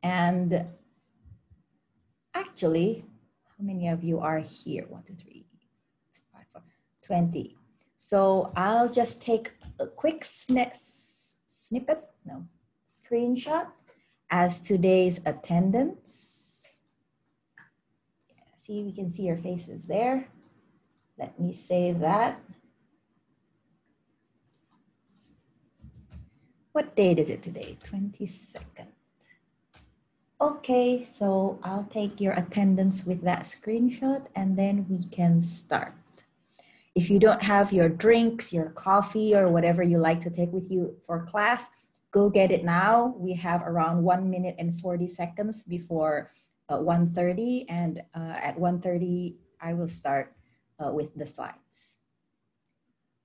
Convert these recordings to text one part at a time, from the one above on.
And actually, how many of you are here? 1, 2, 3, 5, 4, 20. So I'll just take a quick screenshot as today's attendance. See, we can see your faces there. Let me save that. What date is it today? 22nd. Okay, so I'll take your attendance with that screenshot and then we can start. If you don't have your drinks, your coffee, or whatever you like to take with you for class, go get it now. We have around 1 minute and 40 seconds before 1:30, and at 1:30, I will start with the slides.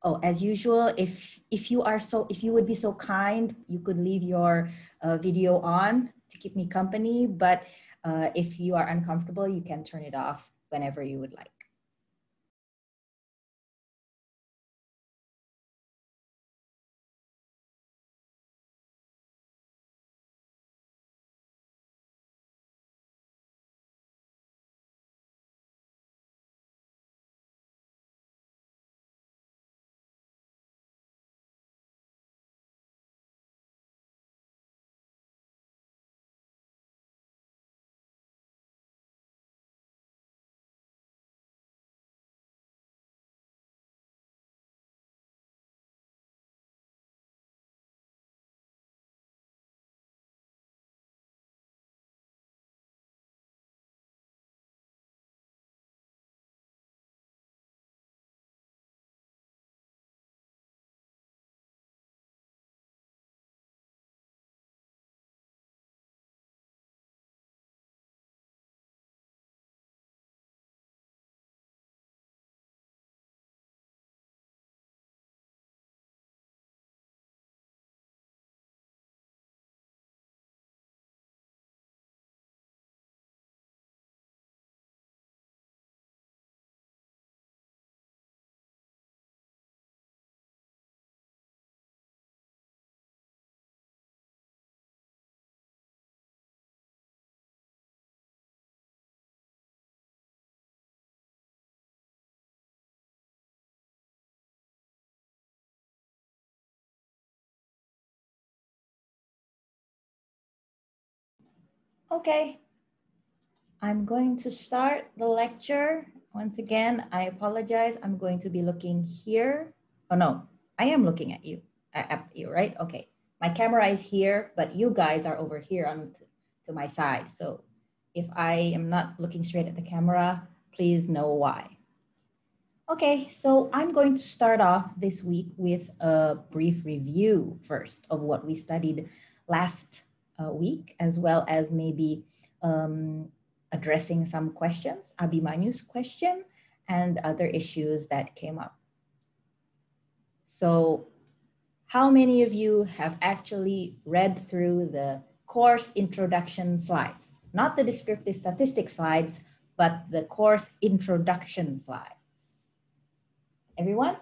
Oh, as usual, if you would be so kind, you could leave your video on to keep me company, but if you are uncomfortable, you can turn it off whenever you would like. Okay, I'm going to start the lecture. Once again, I apologize. I'm going to be looking here. Oh no, I am looking at you, right? Okay, my camera is here, but you guys are over here on to my side. So if I am not looking straight at the camera, please know why. Okay, so I'm going to start off this week with a brief review first of what we studied last week, as well as maybe addressing some questions, Abhimanyu's question, and other issues that came up. So how many of you have actually read through the course introduction slides? Not the descriptive statistics slides, but the course introduction slides. Everyone?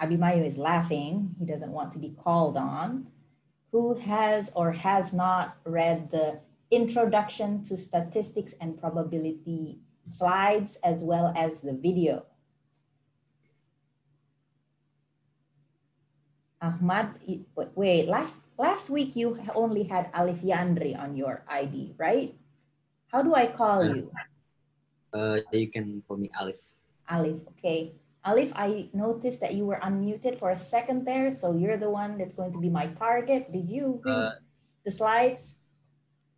Abimayu is laughing. He doesn't want to be called on. Who has or has not read the Introduction to Statistics and Probability slides as well as the video? Ahmad, wait, last week you only had Alif Yandri on your ID, right? How do I call you? You can call me Alif. Alif, okay. Alif, I noticed that you were unmuted for a second there, so you're the one that's going to be my target. Did you read the slides?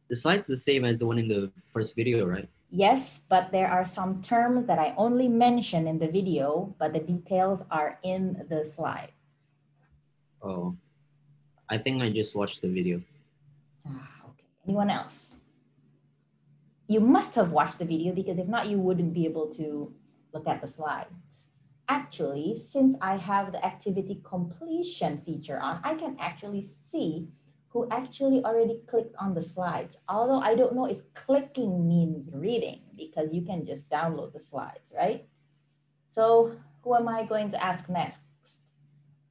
The slide's the same as the one in the first video, right? Yes, but there are some terms that I only mention in the video, but the details are in the slides. Oh, I think I just watched the video. Okay. Anyone else? You must have watched the video because if not, you wouldn't be able to look at the slides. Actually, since I have the activity completion feature on, I can actually see who actually already clicked on the slides. Although I don't know if clicking means reading because you can just download the slides, right? So who am I going to ask next?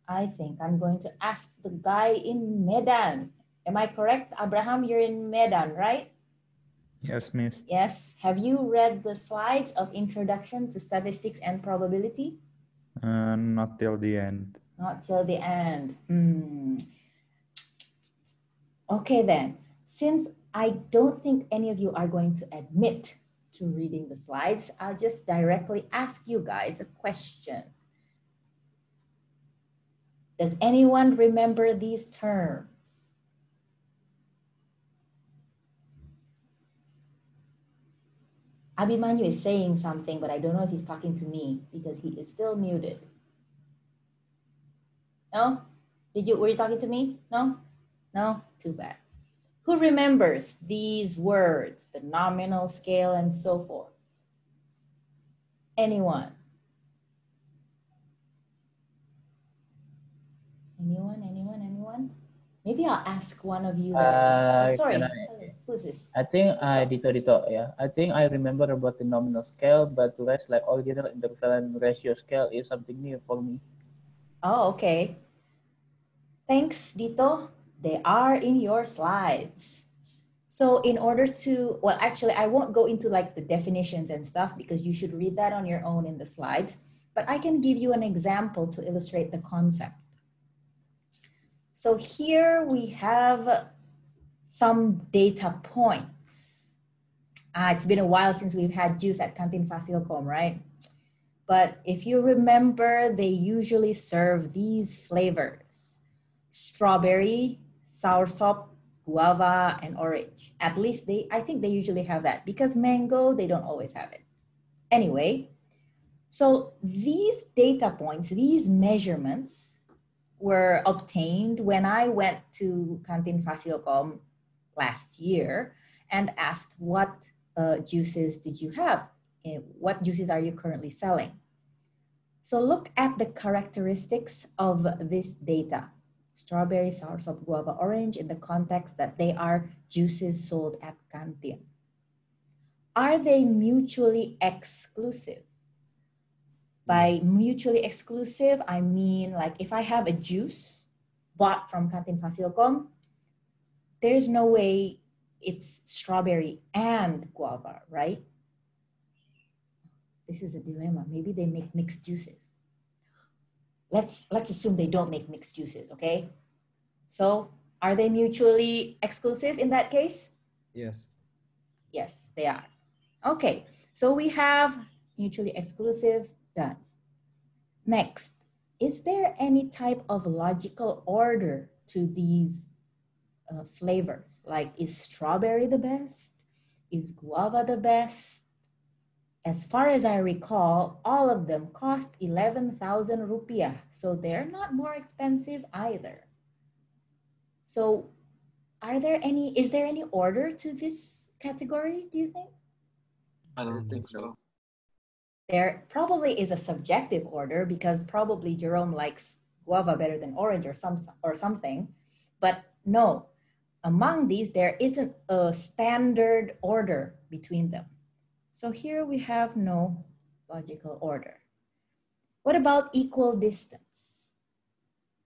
I think I'm going to ask the guy in Medan. Am I correct? Abraham, you're in Medan, right? Yes, Miss. Yes. Have you read the slides of Introduction to Statistics and Probability? Not till the end. Not till the end. Okay then, since I don't think any of you are going to admit to reading the slides, I'll just directly ask you guys a question. Does anyone remember these terms? Abimanyu is saying something, but I don't know if he's talking to me because he is still muted. No? Were you talking to me? No? No? Too bad. Who remembers these words, the nominal scale and so forth? Anyone? Anyone? Maybe I'll ask one of you that. Sorry, who's this? I think Dito, yeah. I think I remember about the nominal scale, but the rest, like ordinal interval and ratio scale, is something new for me. Oh, okay. Thanks, Dito. They are in your slides. So in order to, well, actually, I won't go into like the definitions and stuff because you should read that on your own in the slides, but I can give you an example to illustrate the concept. So here we have some data points. It's been a while since we've had juice at Kantin Fasilkom, right? But if you remember, they usually serve these flavors: strawberry, soursop, guava, and orange. At least I think they usually have that, because mango, they don't always have it. Anyway, so these data points, these measurements were obtained when I went to Kantin Fasilkom last year and asked, what juices did you have? What juices are you currently selling? So look at the characteristics of this data: strawberry, soursop, guava, orange, in the context that they are juices sold at Kantin. Are they mutually exclusive? By mutually exclusive, I mean, like, if I have a juice bought from Kantin Fasilkom, there's no way it's strawberry and guava, right? This is a dilemma. Maybe they make mixed juices. Let's assume they don't make mixed juices, okay? So are they mutually exclusive in that case? Yes. Yes, they are. Okay, so we have mutually exclusive, done. Next, is there any type of logical order to these flavors? Like, is strawberry the best? Is guava the best? As far as I recall, all of them cost 11,000 rupiah. So they're not more expensive either. So is there any order to this category, do you think? I don't think so. There probably is a subjective order, because probably Jerome likes guava better than orange or something. But no, among these, there isn't a standard order between them. So here we have no logical order. What about equal distance?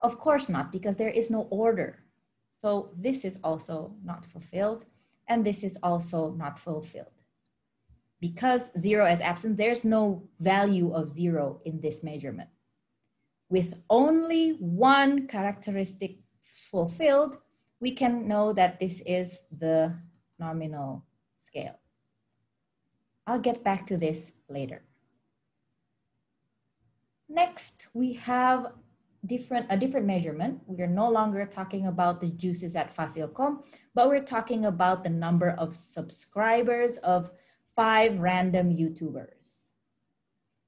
Of course not, because there is no order. So this is also not fulfilled, and this is also not fulfilled. Because 0 is absent, there's no value of 0 in this measurement. With only one characteristic fulfilled, we can know that this is the nominal scale. I'll get back to this later. Next, we have a different measurement. We are no longer talking about the juices at Fasilkom, but we're talking about the number of subscribers of 5 random YouTubers.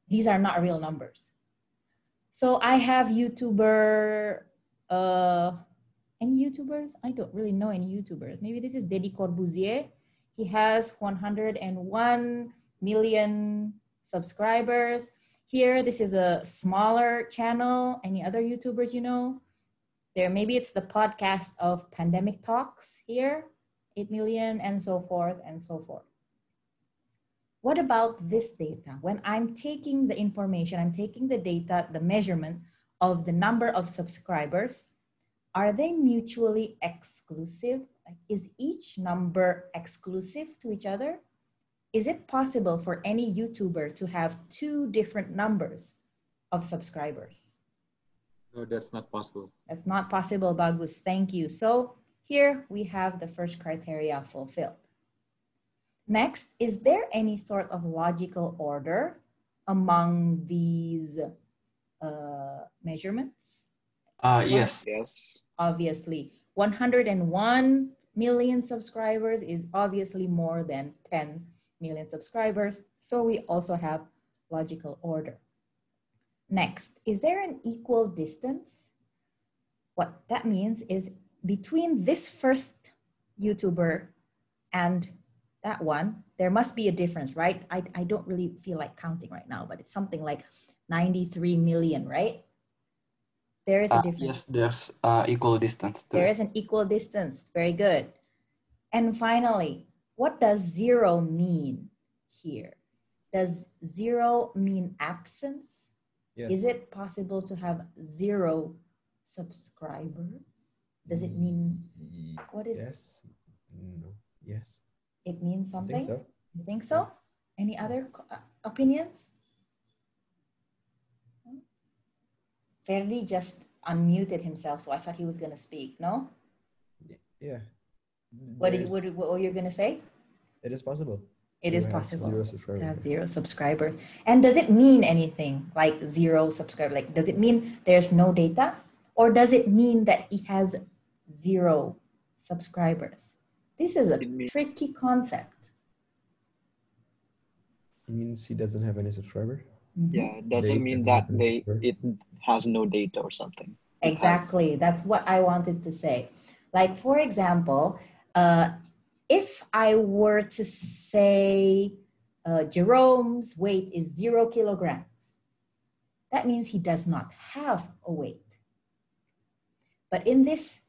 These are not real numbers. So I have any YouTubers? I don't really know any YouTubers. Maybe this is Deddy Corbuzier. He has 101 million subscribers. Here, this is a smaller channel. Any other YouTubers you know? Maybe it's the podcast of Pandemic Talks here, 8 million, and so forth and so forth. What about this data? When I'm taking the information, I'm taking the data, the measurement of the number of subscribers, are they mutually exclusive? Like, is each number exclusive to each other? Is it possible for any YouTuber to have two different numbers of subscribers? No, that's not possible. That's not possible, Bagus. Thank you. So here we have the first criteria fulfilled. Next, is there any sort of logical order among these measurements? Yes. Yes. Obviously, 101 million subscribers is obviously more than 10 million subscribers. So we also have logical order. Next, is there an equal distance? What that means is between this first YouTuber and that one, there must be a difference, right? I don't really feel like counting right now, but it's something like 93 million, right? There is a difference. Yes, there's equal distance. There is an equal distance. Very good. And finally, what does zero mean here? Does zero mean absence? Yes. Is it possible to have 0 subscribers? Does it mean, what is it? Yes. No. Yes. It means I something? think so. You think so? Any other opinions? Ferdi just unmuted himself, so I thought he was going to speak. No? Yeah. What There- were you going to say? It is possible. It to is have possible 0 to subscribers. have 0 subscribers. And does it mean anything like 0 subscribers? Like, does it mean there's no data? Or does it mean that he has 0 subscribers? This is a It means- tricky concept. It means he doesn't have any subscriber. Mhm. Yeah, it doesn't mean that it has no data or something. It has- Exactly. That's what I wanted to say. Like, for example, if I were to say Jerome's weight is 0 kilograms, that means he does not have a weight. But in this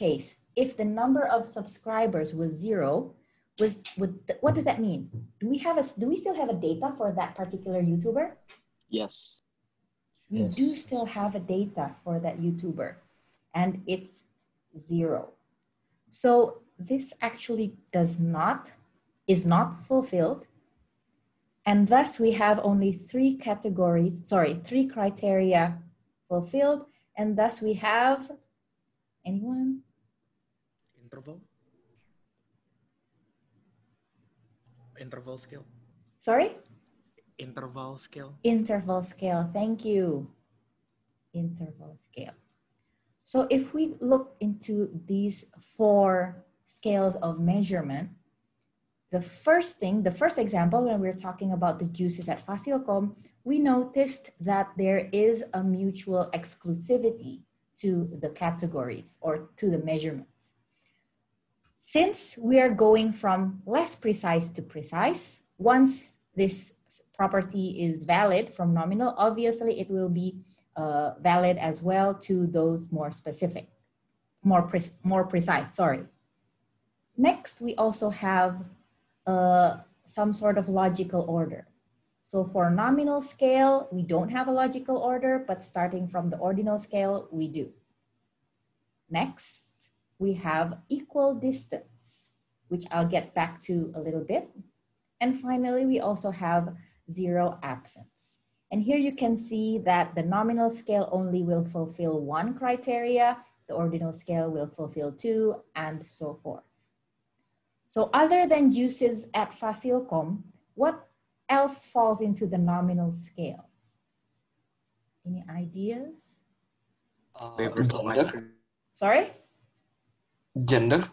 case, if the number of subscribers was 0, what does that mean? Do we still have a data for that particular YouTuber? Yes. We Yes. do still have a data for that YouTuber, and it's 0. So this actually is not fulfilled. And thus we have only 3 criteria fulfilled. And thus we have, anyone? Interval scale. Sorry? Interval scale. Interval scale, thank you. Interval scale. So if we look into these 4 scales of measurement, the first example, when we're talking about the juices at Fasilcom, we noticed that there is a mutual exclusivity to the categories or to the measurements. Since we are going from less precise to precise, once this property is valid from nominal, obviously it will be valid as well to those more specific, more precise, sorry. Next, we also have some sort of logical order. So for nominal scale, we don't have a logical order, but starting from the ordinal scale, we do. Next, we have equal distance, which I'll get back to a little bit. And finally, we also have 0 absence. And here you can see that the nominal scale only will fulfill 1 criteria, the ordinal scale will fulfill 2, and so forth. So other than juices at Fasilcom, what else falls into the nominal scale? Any ideas? Papers on my screen. Sorry? Gender.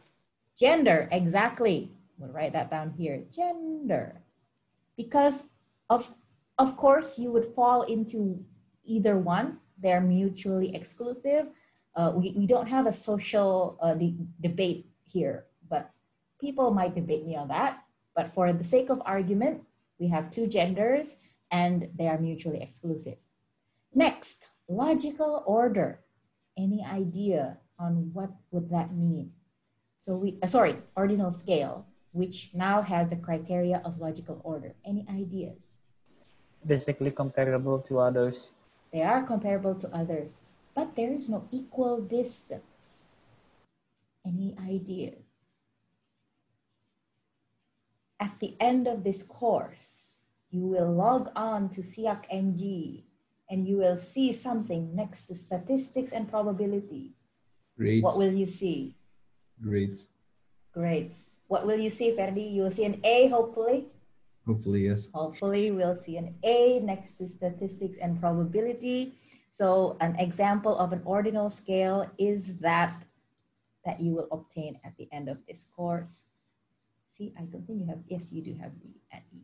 Gender, exactly. We'll write that down here, gender. Because of course you would fall into either one. They're mutually exclusive. We don't have a social debate here, but people might debate me on that. But for the sake of argument, we have 2 genders and they are mutually exclusive. Next, logical order. Any idea on what would that mean? So ordinal scale, which now has the criteria of logical order. Any ideas? Basically comparable to others. They are comparable to others. but there is no equal distance. Any ideas? At the end of this course, you will log on to SIAC NG and you will see something next to statistics and probability. Grades. What will you see? Grades. Grades. What will you see, Ferdi? You will see an A, hopefully. Hopefully, yes. Hopefully, we'll see an A next to statistics and probability. So an example of an ordinal scale is that you will obtain at the end of this course. See, I don't think you have, yes, you do have D at E.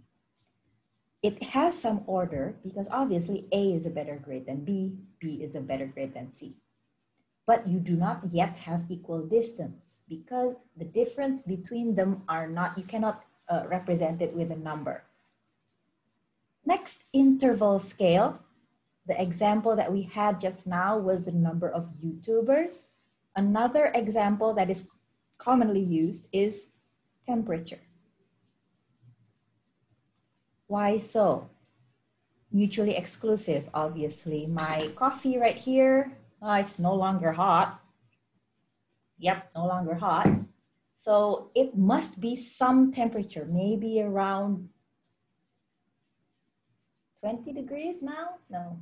It has some order because obviously A is a better grade than B, B is a better grade than C. But you do not yet have equal distance because the difference between them are not, you cannot represent it with a number. Next, interval scale. The example that we had just now was the number of YouTubers. Another example that is commonly used is temperature. Why so? Mutually exclusive, obviously. My coffee right here, it's no longer hot. Yep, no longer hot. So it must be some temperature, maybe around 20 degrees now? No,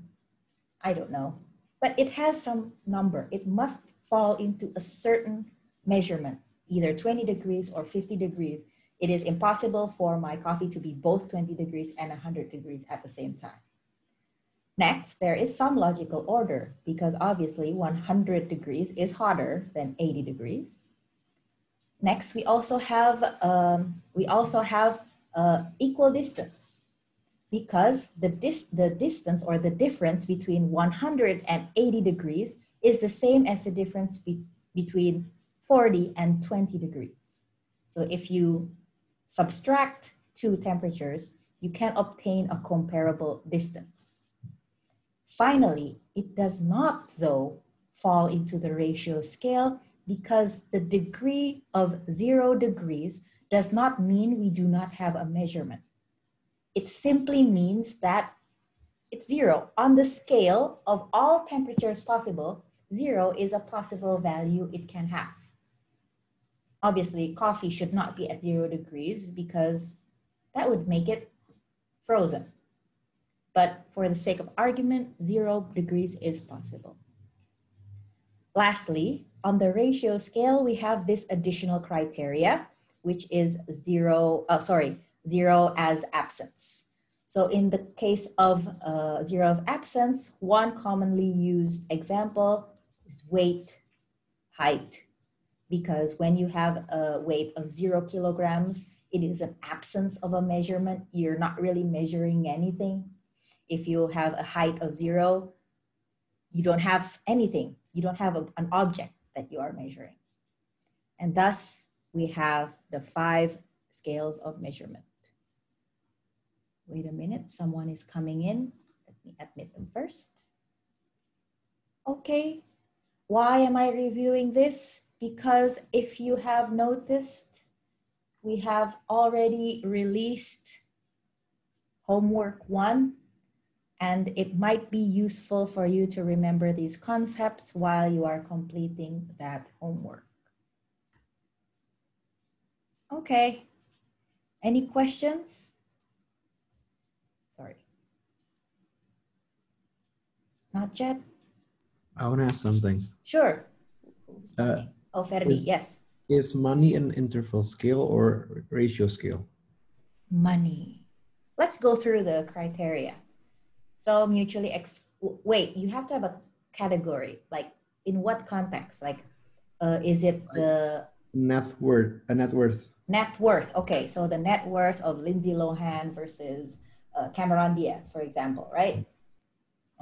I don't know. But it has some number. It must fall into a certain measurement, either 20 degrees or 50 degrees. It is impossible for my coffee to be both 20 degrees and 100 degrees at the same time. Next, there is some logical order because obviously 100 degrees is hotter than 80 degrees. Next, we also have equal distance because the distance or the difference between 180 degrees is the same as the difference between 40 and 20 degrees. So if you subtract two temperatures, you can obtain a comparable distance. Finally, it does not, though, fall into the ratio scale because the degree of 0 degrees does not mean we do not have a measurement. It simply means that it's 0. On the scale of all temperatures possible, 0 is a possible value it can have. Obviously, coffee should not be at 0 degrees because that would make it frozen. But for the sake of argument, 0 degrees is possible. Lastly, on the ratio scale, we have this additional criteria, which is zero as absence. So in the case of 0 of absence, one commonly used example is weight, height. Because when you have a weight of 0 kilograms, it is an absence of a measurement. You're not really measuring anything. If you have a height of 0, you don't have anything. You don't have an object that you are measuring. And thus, we have the 5 scales of measurement. Wait a minute, someone is coming in. Let me admit them first. Okay, why am I reviewing this? Because if you have noticed, we have already released homework 1, and it might be useful for you to remember these concepts while you are completing that homework. Okay, any questions? Sorry. Not yet? I want to ask something. Sure. Oh, Ferdi, yes. Is money an interval scale or ratio scale? Money. Let's go through the criteria. So mutually, wait, you have to have a category. Like in what context? Like, is it the net worth? Net worth. Net worth. Okay, so the net worth of Lindsay Lohan versus Cameron Diaz, for example, right?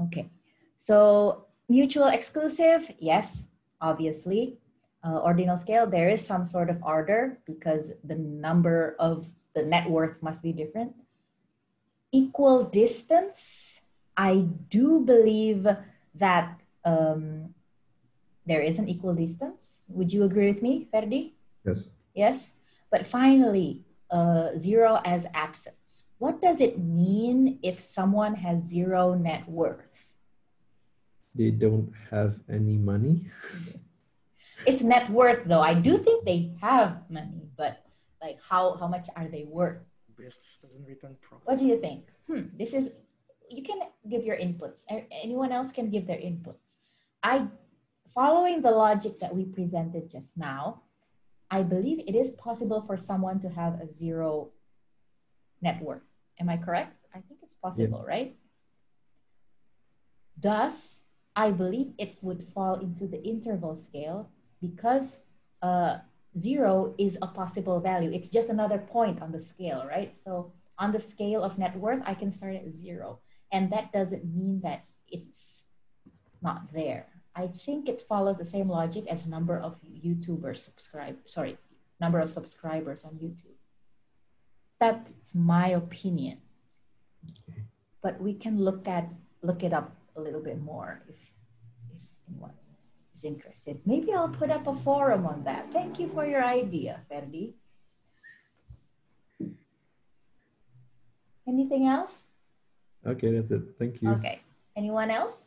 Okay, so mutual exclusive, yes, obviously. Ordinal scale, there is some sort of order because the number of the net worth must be different. Equal distance, I do believe that there is an equal distance. Would you agree with me, Ferdi? Yes. Yes, but finally, 0 as absence. What does it mean if someone has 0 net worth? They don't have any money. It's net worth though. I do think they have money, but like how much are they worth? Business doesn't return profit. What do you think? This is, you can give your inputs. Anyone else can give their inputs. Following the logic that we presented just now, I believe it is possible for someone to have a zero net worth. Am I correct? I think it's possible, right? Thus, I believe it would fall into the interval scale because 0 is a possible value. It's just another point on the scale, right? So on the scale of net worth, I can start at 0. And that doesn't mean that it's not there. I think it follows the same logic as number of number of subscribers on YouTube. That's my opinion. But we can look it up a little bit more if anyone is interested. Maybe I'll put up a forum on that. Thank you for your idea, Ferdi. Anything else? Okay, that's it. Thank you. Okay. Anyone else?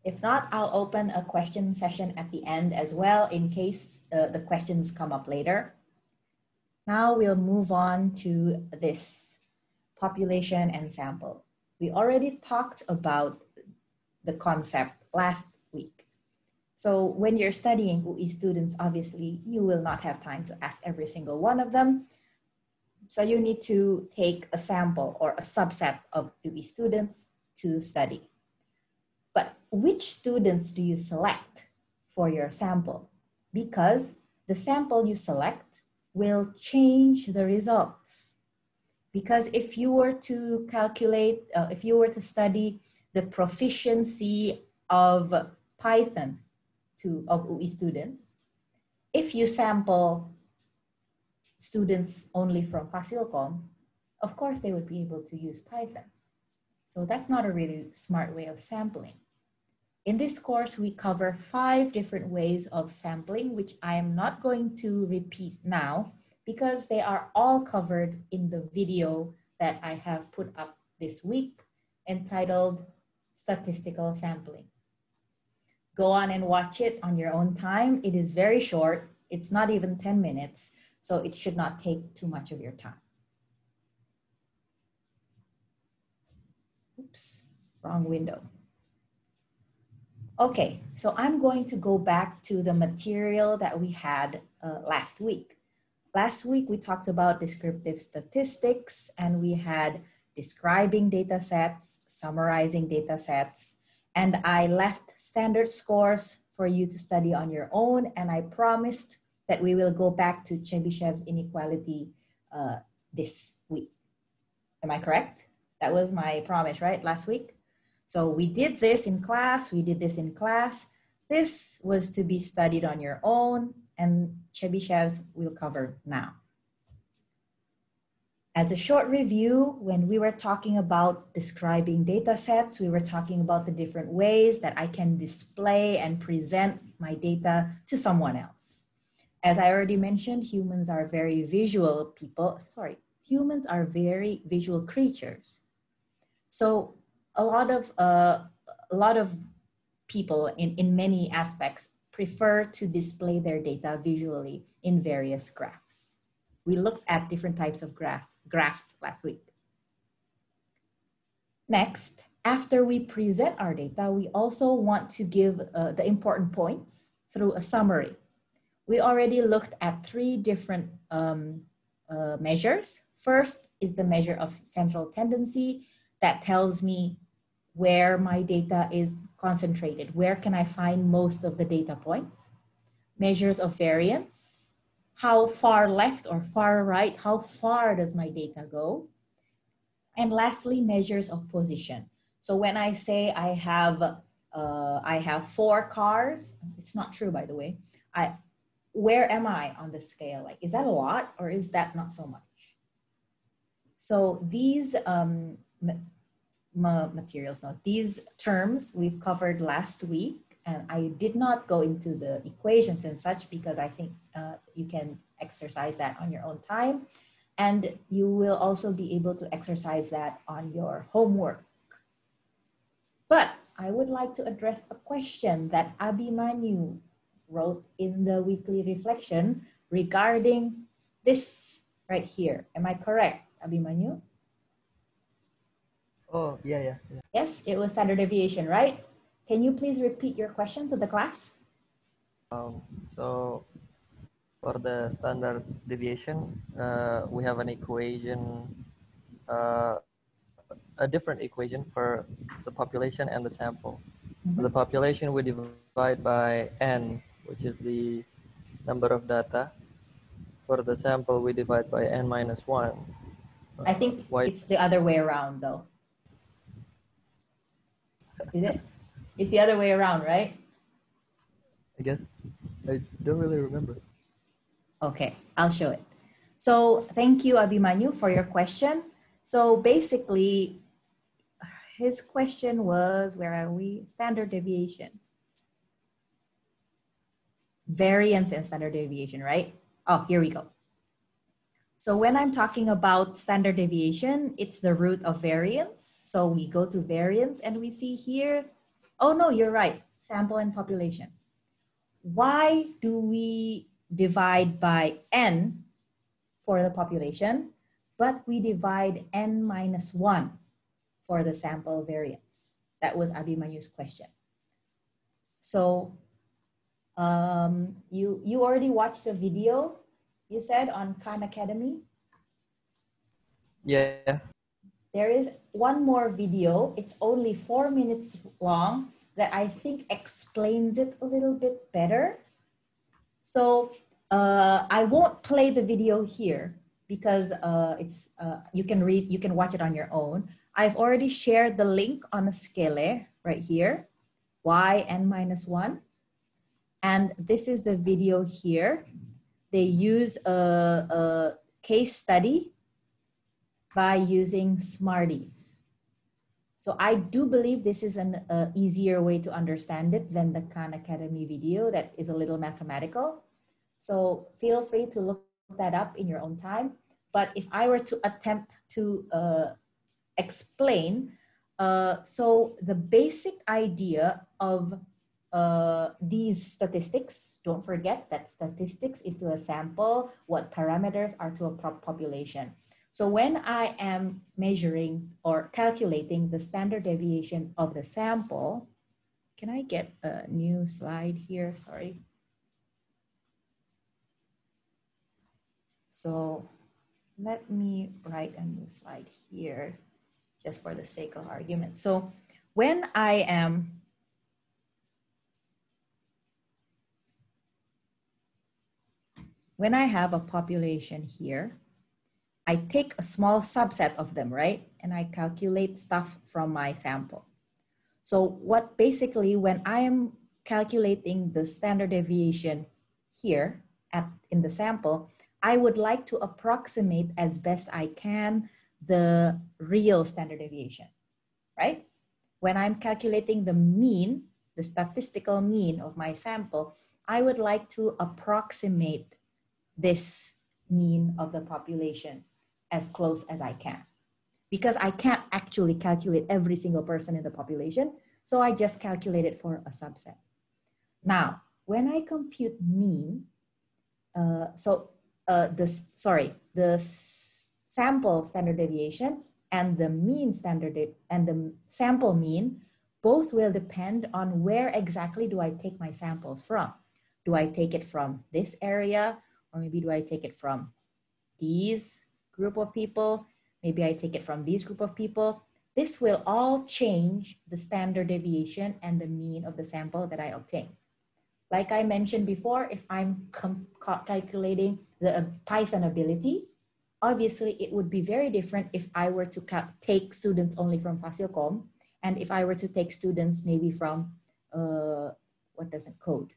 If not, I'll open a question session at the end as well in case the questions come up later. Now we'll move on to this population and sample. We already talked about the concept last week. So when you're studying UI students, obviously you will not have time to ask every single one of them. So you need to take a sample or a subset of UI students to study. But which students do you select for your sample? Because the sample you select will change the results. Because if you were to calculate, if you were to study the proficiency of Python of UI students, if you sample students only from Fasilcom, of course they would be able to use Python. So that's not a really smart way of sampling. In this course, we cover 5 different ways of sampling, which I am not going to repeat now because they are all covered in the video that I have put up this week entitled Statistical Sampling. Go on and watch it on your own time. It is very short. It's not even 10 minutes, so it should not take too much of your time. Oops, wrong window. Okay, so I'm going to go back to the material that we had last week. Last week, we talked about descriptive statistics, and we had describing data sets, summarizing data sets, and I left standard scores for you to study on your own, and I promised that we will go back to Chebyshev's inequality this week. Am I correct? That was my promise, right, last week? So we did this in class, This was to be studied on your own, and Chebyshev's we'll cover now. As a short review, when we were talking about describing data sets, we were talking about the different ways that I can display and present my data to someone else. As I already mentioned, humans are very visual humans are very visual creatures. So a lot of people in many aspects prefer to display their data visually in various graphs. We looked at different types of graphs last week. Next, after we present our data, we also want to give the important points through a summary. We already looked at 3 different measures. First is the measure of central tendency that tells me where my data is concentrated. Where can I find most of the data points? Measures of variance. How far left or far right, how far does my data go? And lastly, measures of position. So when I say I have 4 cars, it's not true, by the way. Where am I on the scale? Like, is that a lot or is that not so much? So these these terms we've covered last week, and I did not go into the equations and such because I think you can exercise that on your own time, and you will also be able to exercise that on your homework. But I would like to address a question that Abhimanyu wrote in the weekly reflection regarding this right here. Am I correct, Abhimanyu? Oh, yeah. Yes, it was standard deviation, right? Can you please repeat your question to the class? So for the standard deviation, we have an equation, a different equation for the population and the sample. For the population, we divide by n, which is the number of data. For the sample, we divide by n minus 1. I think it's the other way around though. Is it? It's the other way around, right? I guess. I don't really remember. Okay, I'll show it. So thank you, Abhimanyu, for your question. So basically, his question was, where are we? Standard deviation. Variance and standard deviation, right? Oh, here we go. So when I'm talking about standard deviation, it's the root of variance. So we go to variance and we see here, oh no, you're right, sample and population. Why do we divide by n for the population, but we divide n minus 1 for the sample variance? That was Abhimanyu's question. So you already watched the video, you said, on Khan Academy? Yeah. There is one more video. It's only 4 minutes long that I think explains it a little bit better. So I won't play the video here because you can watch it on your own. I've already shared the link on a scale right here, yn minus 1. And this is the video here. They use a case study by using Smarties. So I do believe this is an easier way to understand it than the Khan Academy video that is a little mathematical. So feel free to look that up in your own time. But if I were to attempt to explain, so the basic idea of these statistics, don't forget that statistics is to a sample what parameters are to a population. So when I am measuring or calculating the standard deviation of the sample, can I get a new slide here? Sorry. So let me write a new slide here just for the sake of argument. So when I have a population here, I take a small subset of them, right? And I calculate stuff from my sample. So what basically, when I am calculating the standard deviation here in the sample, I would like to approximate as best I can the real standard deviation, right? When I'm calculating the mean, the statistical mean of my sample, I would like to approximate this mean of the population as close as I can, because I can't actually calculate every single person in the population. So I just calculate it for a subset. Now, when I compute mean, the sample standard deviation and the mean and the sample mean both will depend on where exactly do I take my samples from. Do I take it from this area, or maybe do I take it from these group of people? Maybe I take it from these group of people. This will all change the standard deviation and the mean of the sample that I obtain. Like I mentioned before, if I'm calculating the Python ability, obviously it would be very different if I were to take students only from Fasilkom, and if I were to take students maybe from, what doesn't code?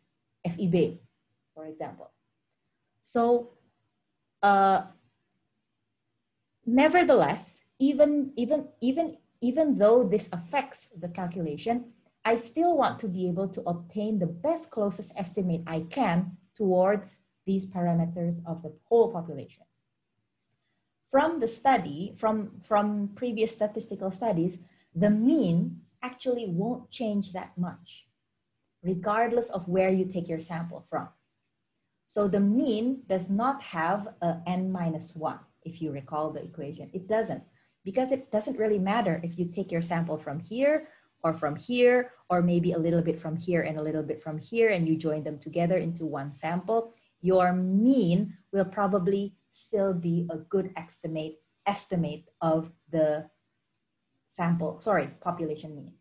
FEB, for example. So, nevertheless, even though this affects the calculation, I still want to be able to obtain the best closest estimate I can towards these parameters of the whole population. From the study, from previous statistical studies, the mean actually won't change that much, regardless of where you take your sample from. So the mean does not have a n-1, if you recall the equation. It doesn't, because it doesn't really matter if you take your sample from here, or maybe a little bit from here and a little bit from here, and you join them together into one sample. Your mean will probably still be a good estimate of the population mean.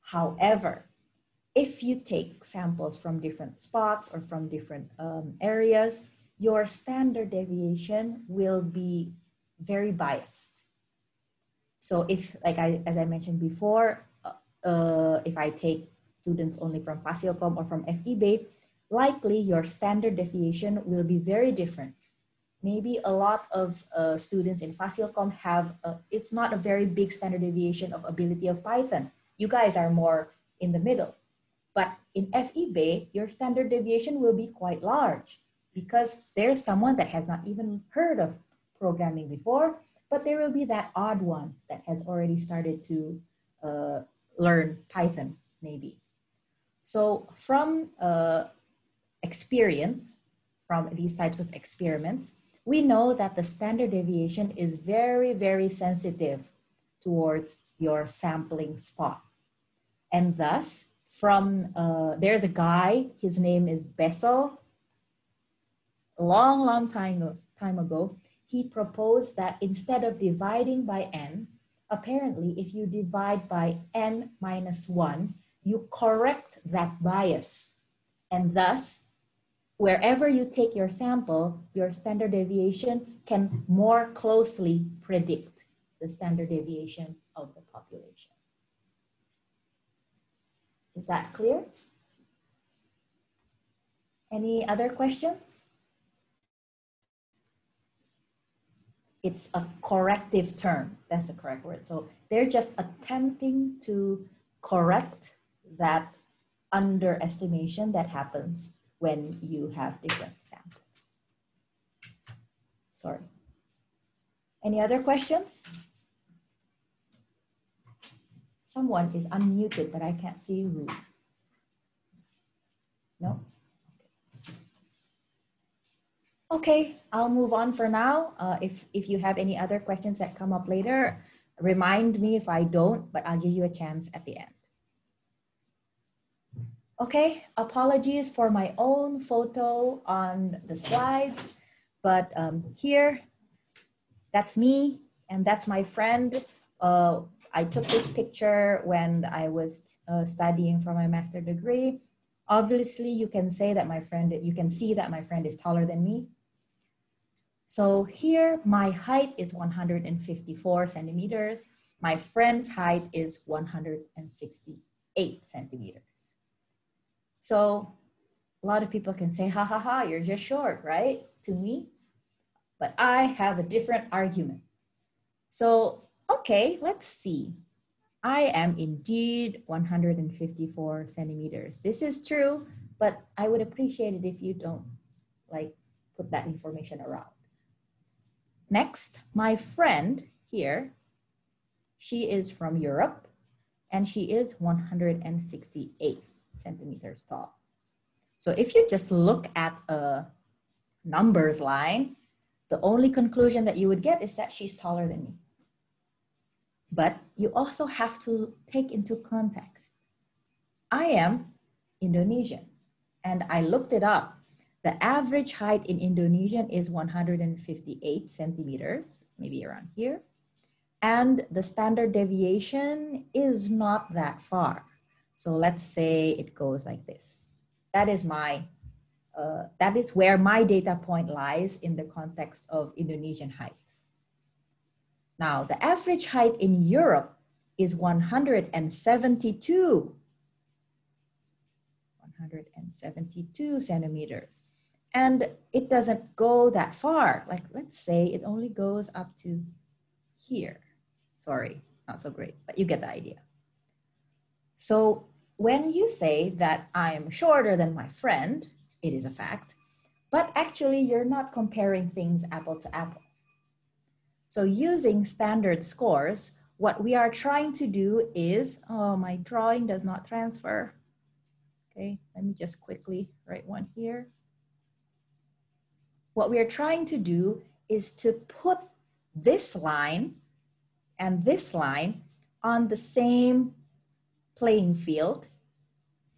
However, if you take samples from different spots or from different areas, your standard deviation will be very biased. So if, as I mentioned before, if I take students only from Fasilkom or from FEB, likely your standard deviation will be very different. Maybe a lot of students in Fasilkom have, it's not a very big standard deviation of ability of Python. You guys are more in the middle. But in FEB, your standard deviation will be quite large because there's someone that has not even heard of programming before, but there will be that odd one that has already started to learn Python, maybe. So from experience, from these types of experiments, we know that the standard deviation is very, very sensitive towards your sampling spot. And thus, there's a guy, his name is Bessel. A long time ago, he proposed that instead of dividing by n, apparently if you divide by n-1, you correct that bias. And thus, wherever you take your sample, your standard deviation can more closely predict the standard deviation of the population. Is that clear? Any other questions? It's a corrective term. That's the correct word. So they're just attempting to correct that underestimation that happens when you have different samples. Sorry. Any other questions? Someone is unmuted, but I can't see who. No? Okay, I'll move on for now. If you have any other questions that come up later, remind me if I don't, but I'll give you a chance at the end. Okay, apologies for my own photo on the slides, but here, that's me and that's my friend. I took this picture when I was studying for my master's degree. Obviously, you can see that my friend is taller than me. So here, my height is 154 centimeters. My friend's height is 168 centimeters. So a lot of people can say, ha ha ha, you're just short, right? To me, but I have a different argument. So, okay, let's see. I am indeed 154 centimeters. This is true, but I would appreciate it if you don't put that information around. Next, my friend here, she is from Europe and she is 168 centimeters tall. So if you just look at a numbers line, the only conclusion that you would get is that she's taller than me. But you also have to take into context. I am Indonesian and I looked it up. The average height in Indonesian is 158 centimeters, maybe around here. And the standard deviation is not that far. So let's say it goes like this. That is where my data point lies in the context of Indonesian heights. Now, the average height in Europe is 172 centimeters. And it doesn't go that far. Like, let's say it only goes up to here. Sorry, not so great, but you get the idea. So when you say that I am shorter than my friend, it is a fact, but actually you're not comparing things apple to apple. So using standard scores, what we are trying to do is, oh, my drawing does not transfer. Okay, let me just quickly write one here. What we are trying to do is to put this line and this line on the same playing field,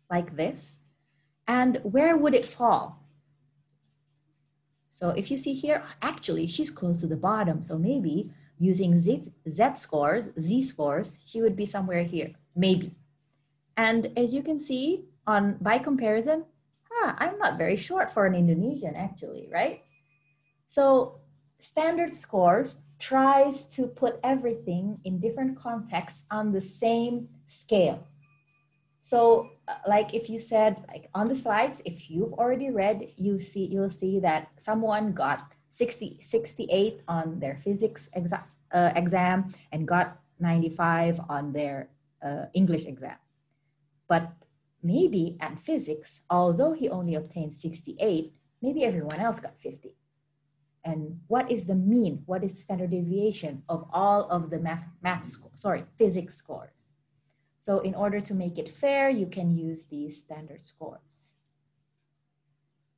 like this. And where would it fall? So if you see here, actually, she's close to the bottom. So maybe using Z scores, she would be somewhere here, maybe. And as you can see, by comparison, I'm not very short for an Indonesian, actually, right? So standard scores tries to put everything in different contexts on the same scale. So like if you said, like on the slides, if you've already read, you'll see that someone got 68 on their physics exam and got 95 on their English exam. But maybe at physics, although he only obtained 68, maybe everyone else got 50. And what is the mean? What is the standard deviation of all of the physics scores? So in order to make it fair, you can use these standard scores.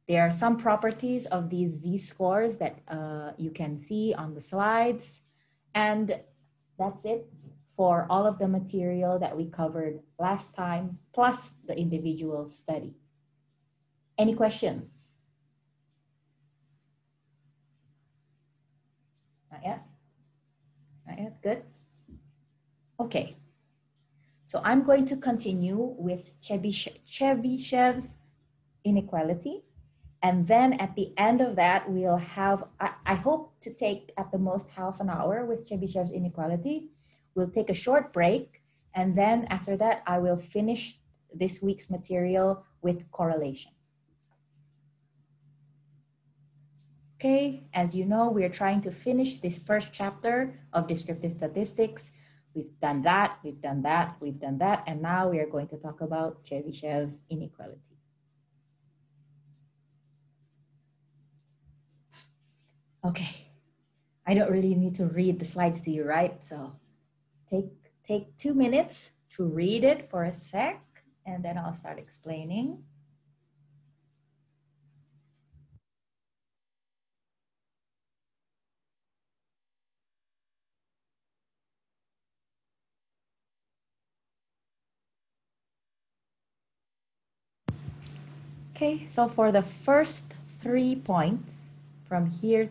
There are some properties of these Z-scores that you can see on the slides. And that's it for all of the material that we covered last time, plus the individual study. Any questions? Not yet? Not yet, good. Okay, so I'm going to continue with Chebyshev's inequality. And then at the end of that, we'll have, I hope to take at the most half an hour with Chebyshev's inequality. We'll take a short break. And then after that, I will finish this week's material with correlation. Okay, as you know, we're trying to finish this first chapter of descriptive statistics. We've done that, we've done that, we've done that, and now we are going to talk about Chebyshev's inequality. Okay, I don't really need to read the slides to you, right? So take 2 minutes to read it for a sec, and then I'll start explaining. Okay, so for the first 3 points from here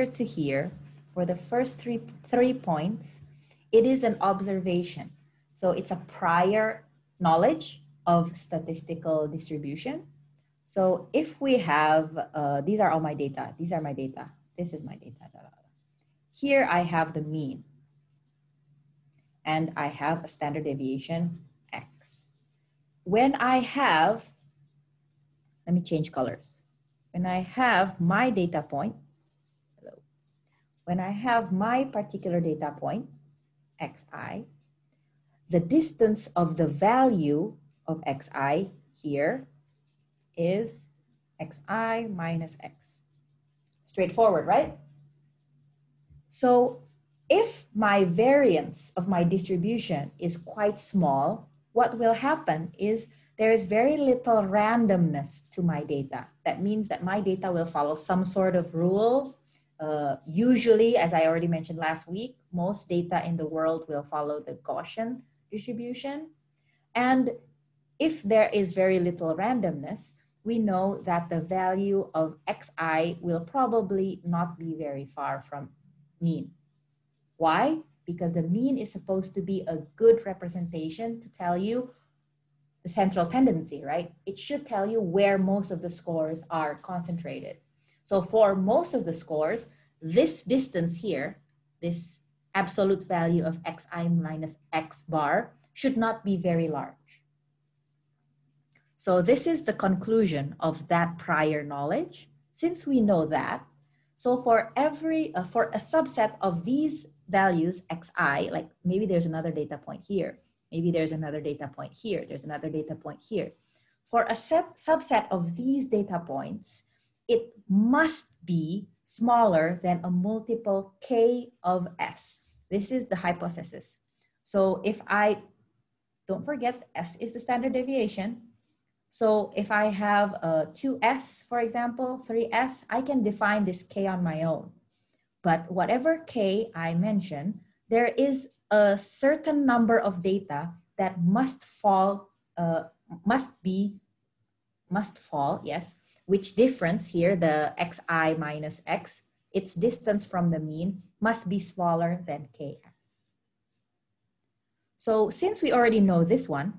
to here, for the first three points, it is an observation. So it's a prior knowledge of statistical distribution. So if we have, these are all my data, these are my data, this is my data. Here I have the mean, and I have a standard deviation X. When I have, let me change colors. When I have my data point, when I have my particular data point, xi, the distance of the value of xi here is xi minus x. Straightforward, right? So if my variance of my distribution is quite small, what will happen is there is very little randomness to my data. That means that my data will follow some sort of rule. Usually, as I already mentioned last week, most data in the world will follow the Gaussian distribution. And if there is very little randomness, we know that the value of xi will probably not be very far from mean. Why? Because the mean is supposed to be a good representation to tell you the central tendency, right? It should tell you where most of the scores are concentrated. So for most of the scores, this distance here, this absolute value of xi minus x bar, should not be very large. So this is the conclusion of that prior knowledge. Since we know that, so for for a subset of these values xi, like maybe there's another data point here, maybe there's another data point here, there's another data point here. For a subset of these data points, it must be smaller than a multiple k of s. This is the hypothesis. So if I, don't forget, s is the standard deviation. So if I have 2s, for example, 3s, I can define this k on my own. But whatever k I mention, there is a certain number of data that must fall, yes, which difference here, the xi minus x, its distance from the mean must be smaller than ks. So since we already know this one,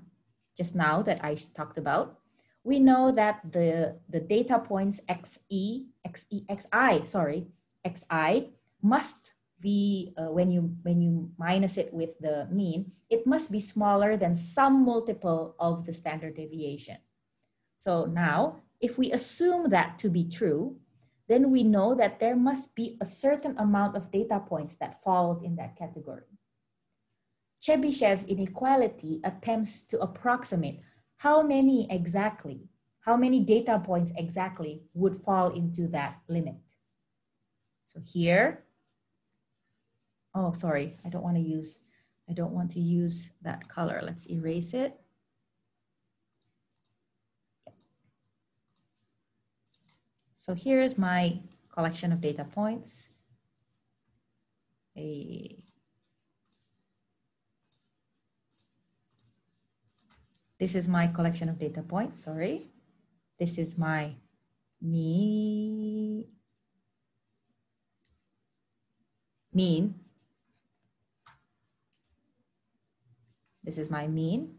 just now that I talked about, we know that the data points xi must be, when you minus it with the mean, it must be smaller than some multiple of the standard deviation. So now, if we assume that to be true, then we know that there must be a certain amount of data points that falls in that category. Chebyshev's inequality attempts to approximate how many data points exactly would fall into that limit. So here, oh, sorry, I don't want to use that color. Let's erase it. So here's my collection of data points. This is my collection of data points, sorry. This is my mean. This is my mean.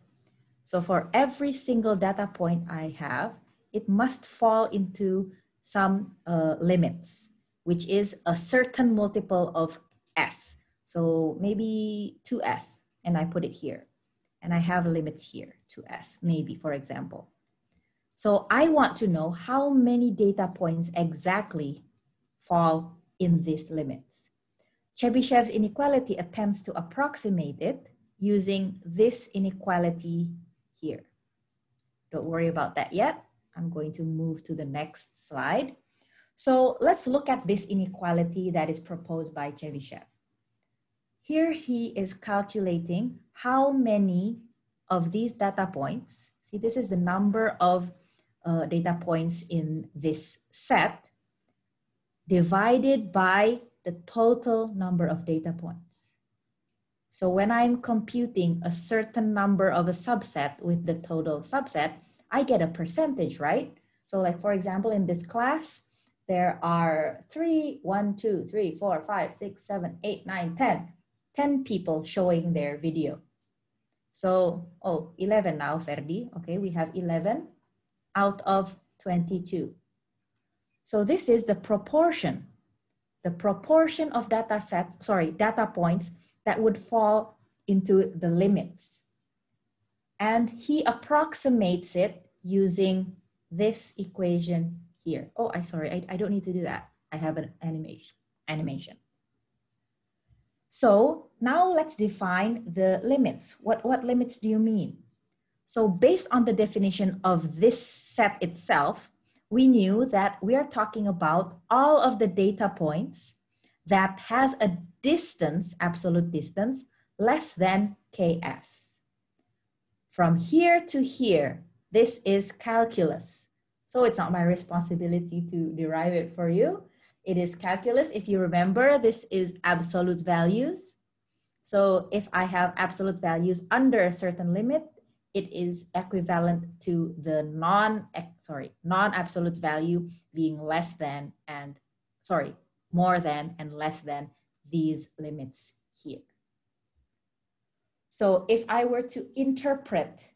So for every single data point I have, it must fall into some limits, which is a certain multiple of s. So maybe 2s, and I put it here. And I have limits here, 2s, maybe, for example. So I want to know how many data points exactly fall in these limits. Chebyshev's inequality attempts to approximate it using this inequality here. Don't worry about that yet. I'm going to move to the next slide. So let's look at this inequality that is proposed by Chebyshev. Here he is calculating how many of these data points, see this is the number of data points in this set, divided by the total number of data points. So when I'm computing a certain number of a subset with the total subset, I get a percentage, right? So like, for example, in this class, there are 10 people showing their video. So, 11 now, Ferdi. Okay, we have 11 out of 22. So this is the proportion of data points that would fall into the limits. And he approximates it using this equation here. Oh, I don't need to do that. I have an animation. So now let's define the limits. What limits do you mean? So based on the definition of this set itself, we knew that we are talking about all of the data points that has a distance, absolute distance, less than ks. From here to here, this is calculus. So it's not my responsibility to derive it for you. It is calculus. If you remember, this is absolute values. So if I have absolute values under a certain limit, it is equivalent to the non-absolute value being less than and, more than and less than these limits here. So if I were to interpret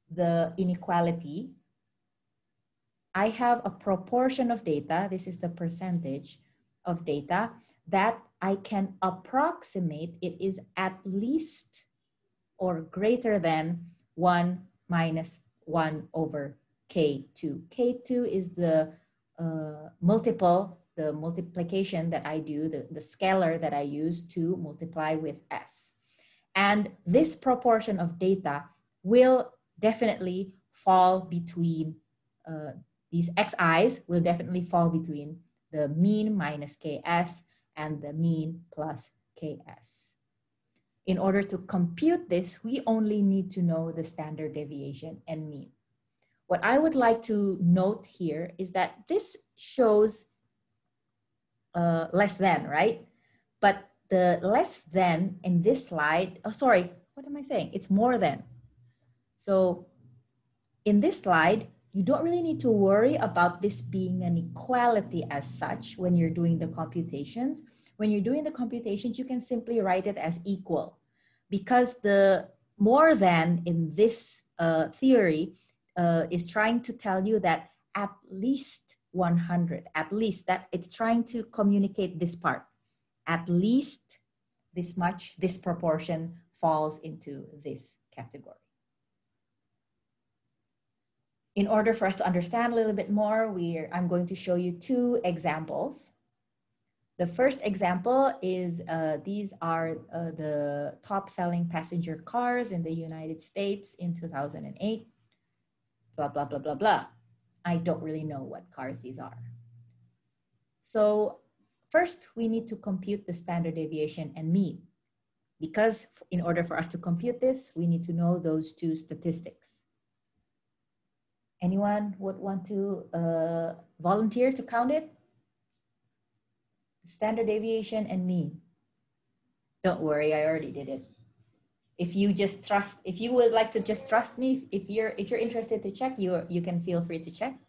the inequality, I have a proportion of data, this is the percentage of data, that I can approximate it is at least or greater than 1 minus 1 over K2. K2 is the multiplication that I do, the scalar that I use to multiply with S. And this proportion of data will definitely fall between, these xi's will definitely fall between the mean minus KS and the mean plus KS. In order to compute this, we only need to know the standard deviation and mean. What I would like to note here is that this shows less than, right? But the less than in this slide, oh, sorry, what am I saying? It's more than. So in this slide, you don't really need to worry about this being an equality as such when you're doing the computations. When you're doing the computations, you can simply write it as equal, because the more than in this theory is trying to tell you that at least 100, at least, that it's trying to communicate this part. At least this much, this proportion falls into this category. In order for us to understand a little bit more, I'm going to show you two examples. The first example is these are the top selling passenger cars in the United States in 2008. Blah, blah, blah, blah, blah. I don't really know what cars these are. So first, we need to compute the standard deviation and mean, because in order for us to compute this, we need to know those two statistics. Anyone would want to volunteer to count it? Standard deviation and mean. Don't worry, I already did it. If you just trust, if you would like to just trust me, if you're interested to check, you can feel free to check.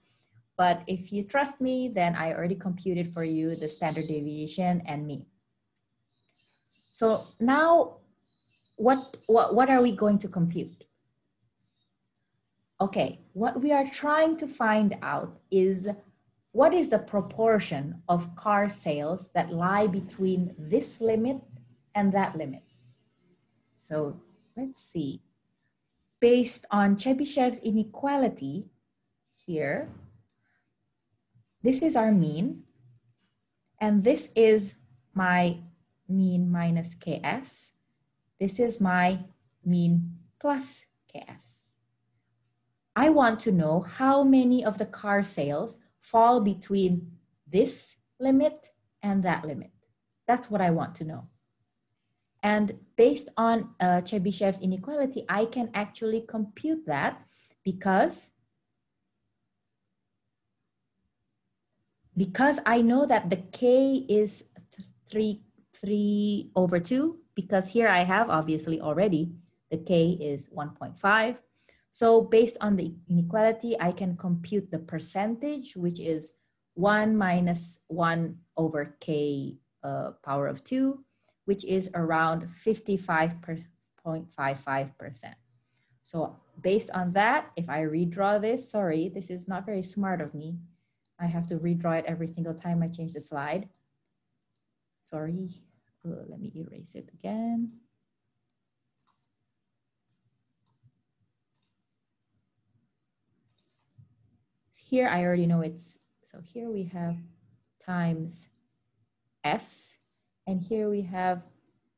But if you trust me, then I already computed for you the standard deviation and mean. So now, what are we going to compute? Okay, what we are trying to find out is what is the proportion of car sales that lie between this limit and that limit. So let's see. Based on Chebyshev's inequality here, this is our mean, and this is my mean minus KS. This is my mean plus KS. I want to know how many of the car sales fall between this limit and that limit. That's what I want to know. And based on Chebyshev's inequality, I can actually compute that because I know that the K is 3/2, because here I have obviously already, the K is 1.5. So based on the inequality, I can compute the percentage, which is 1 minus 1 over K power of 2, which is around 55.55%. So based on that, if I redraw this, sorry, this is not very smart of me. I have to redraw it every single time I change the slide. Sorry, let me erase it again. Here, I already know it's, so here we have times S, and here we have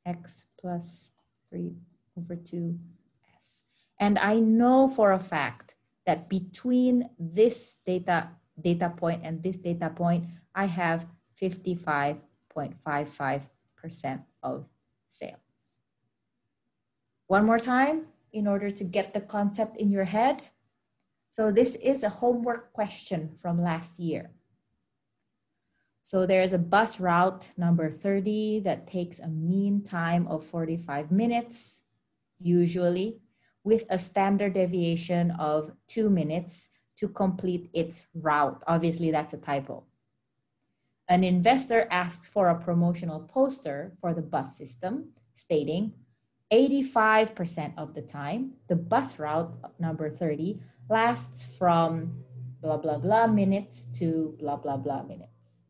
X plus 3/2S. And I know for a fact that between this data point and this data point, I have 55.55% of sale. One more time, in order to get the concept in your head. So this is a homework question from last year. So there's a bus route number 30 that takes a mean time of 45 minutes, usually, with a standard deviation of 2 minutes to complete its route. Obviously, that's a typo. An investor asks for a promotional poster for the bus system, stating 85% of the time, the bus route number 30 lasts from blah, blah, blah minutes to blah, blah, blah minutes.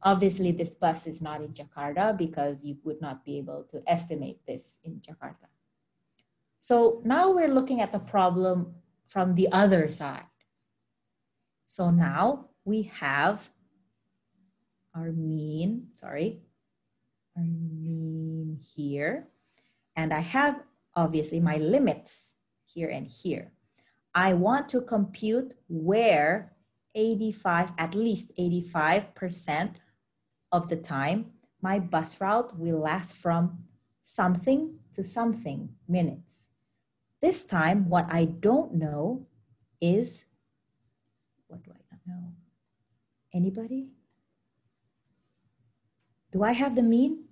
Obviously, this bus is not in Jakarta because you would not be able to estimate this in Jakarta. So now we're looking at the problem from the other side. So now we have our mean, our mean here. And I have obviously my limits here and here. I want to compute where at least 85% of the time, my bus route will last from something to something minutes. This time, what I don't know is, what do I not know? Anybody? Do I have the mean?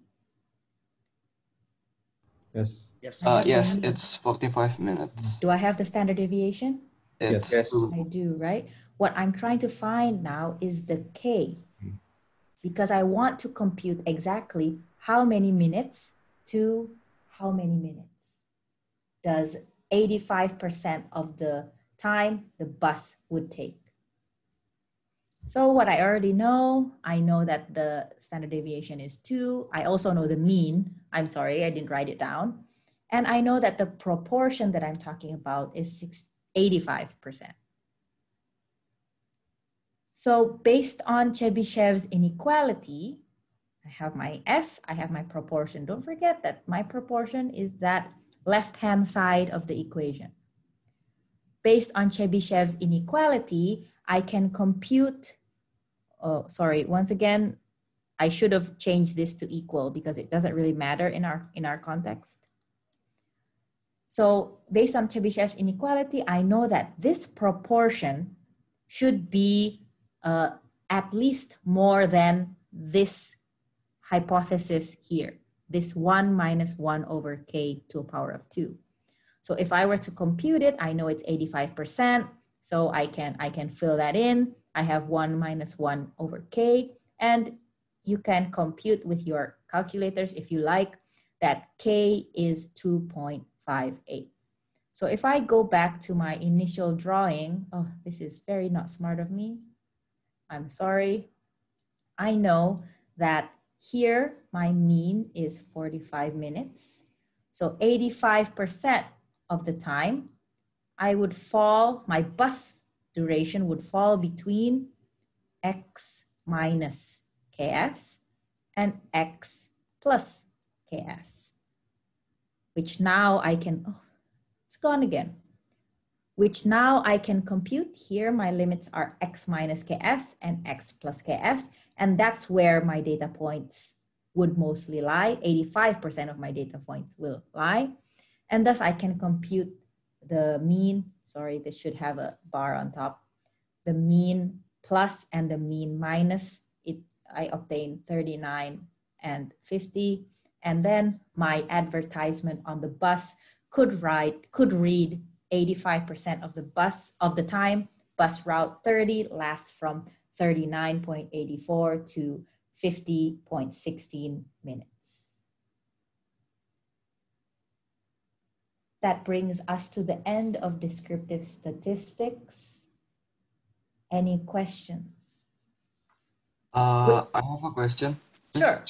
Yes. Yes. Yes, it's 45 minutes. Do I have the standard deviation? It's Yes. I do, right? What I'm trying to find now is the K, because I want to compute exactly how many minutes to how many minutes does 85% of the time the bus would take. So what I already know, I know that the standard deviation is 2. I also know the mean. I'm sorry, I didn't write it down. And I know that the proportion that I'm talking about is 85%. So based on Chebyshev's inequality, I have my S, I have my proportion. Don't forget that my proportion is that left-hand side of the equation. Based on Chebyshev's inequality, I can compute, oh, sorry, once again, I should have changed this to equal because it doesn't really matter in our context. So based on Chebyshev's inequality, I know that this proportion should be at least more than this hypothesis here, this 1 minus 1 over k to a power of 2. So if I were to compute it, I know it's 85%, so I can fill that in. I have 1 minus 1 over k, and you can compute with your calculators if you like that k is 2.58. So if I go back to my initial drawing, oh, this is very not smart of me. I'm sorry. I know that here my mean is 45 minutes. So 85% of the time, I would fall, my bus duration would fall between x minus ks and x plus ks, which now I can, oh, it's gone again, which now I can compute. Here my limits are x minus ks and x plus ks, and that's where my data points would mostly lie. 85% of my data points will lie, and thus I can compute the mean, sorry, this should have a bar on top, the mean plus and the mean minus, I obtain 39 and 50, and then my advertisement on the bus could read 85% of the time, bus route 30 lasts from 39.84 to 50.16 minutes. That brings us to the end of descriptive statistics. Any questions? I have a question. Sure.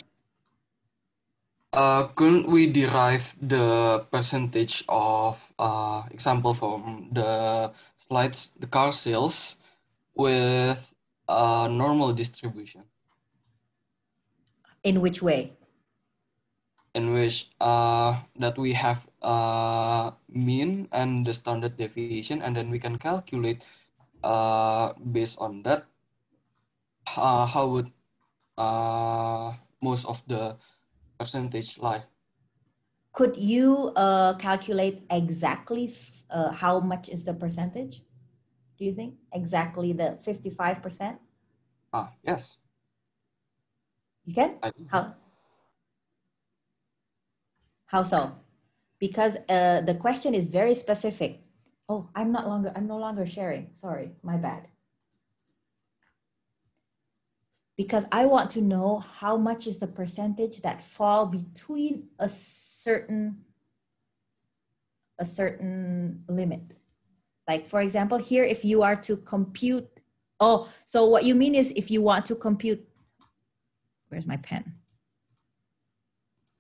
Couldn't we derive the percentage of example from the slides, the car sales, with a normal distribution? In which way? In which that we have mean and the standard deviation, and then we can calculate based on that how would most of the percentage lie. Could you calculate exactly how much is the percentage? Do you think exactly the 55%? Yes. You can? How so? Because the question is very specific. Oh, I'm no longer sharing. Sorry, my bad. Because I want to know how much is the percentage that fall between a certain limit. Like for example, here, if you are to compute, oh, so what you mean is if you want to compute, where's my pen?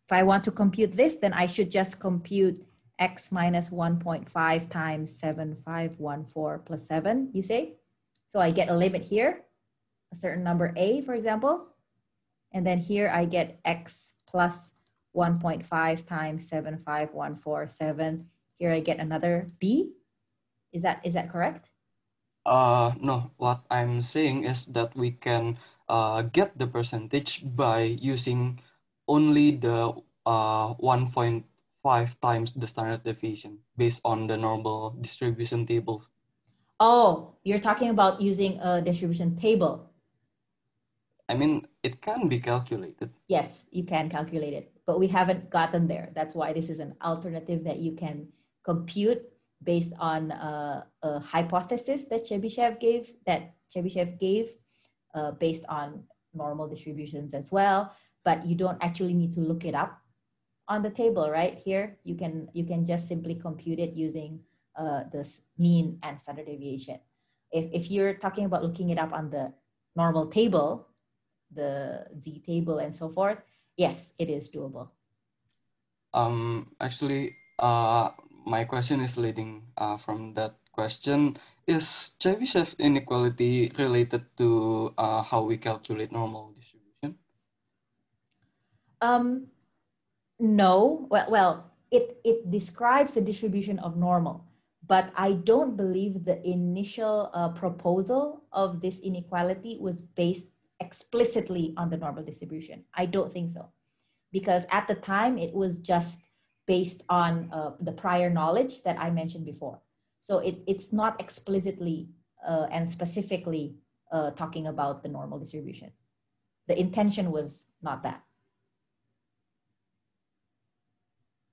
If I want to compute this, then I should just compute x minus 1.5 times 7514 plus 7, you say? So I get a limit here, a certain number a, for example. And then here I get x plus 1.5 times 75147. Here I get another b. Is that correct? No, what I'm saying is that we can get the percentage by using only the 1.5 times the standard deviation based on the normal distribution table. Oh, you're talking about using a distribution table. I mean, it can be calculated. Yes, you can calculate it, but we haven't gotten there. That's why this is an alternative that you can compute based on a hypothesis that Chebyshev gave based on normal distributions as well. But you don't actually need to look it up on the table, right? Here, you can just simply compute it using this mean and standard deviation. If you're talking about looking it up on the normal table, the Z table and so forth, yes, it is doable. Actually, my question is leading from that question. Is Chebyshev inequality related to how we calculate normal distribution? No, well, it describes the distribution of normal, but I don't believe the initial proposal of this inequality was based explicitly on the normal distribution. I don't think so, because at the time it was just based on the prior knowledge that I mentioned before. So it's not explicitly and specifically talking about the normal distribution. The intention was not that.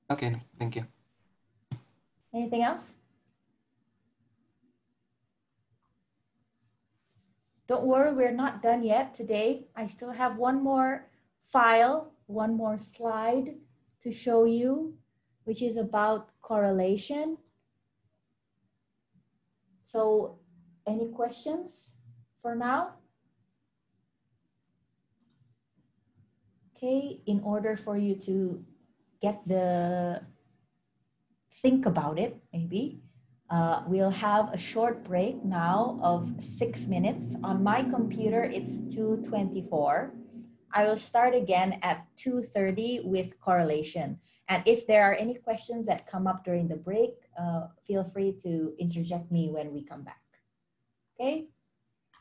Okay, thank you. Anything else? Don't worry, we're not done yet today. I still have one more file, one more slide to show you, which is about correlation. So any questions for now? Okay, in order for you to think about it, maybe, we'll have a short break now of 6 minutes. On my computer, it's 2:24. I will start again at 2:30 with correlation. And if there are any questions that come up during the break, feel free to interject me when we come back. Okay,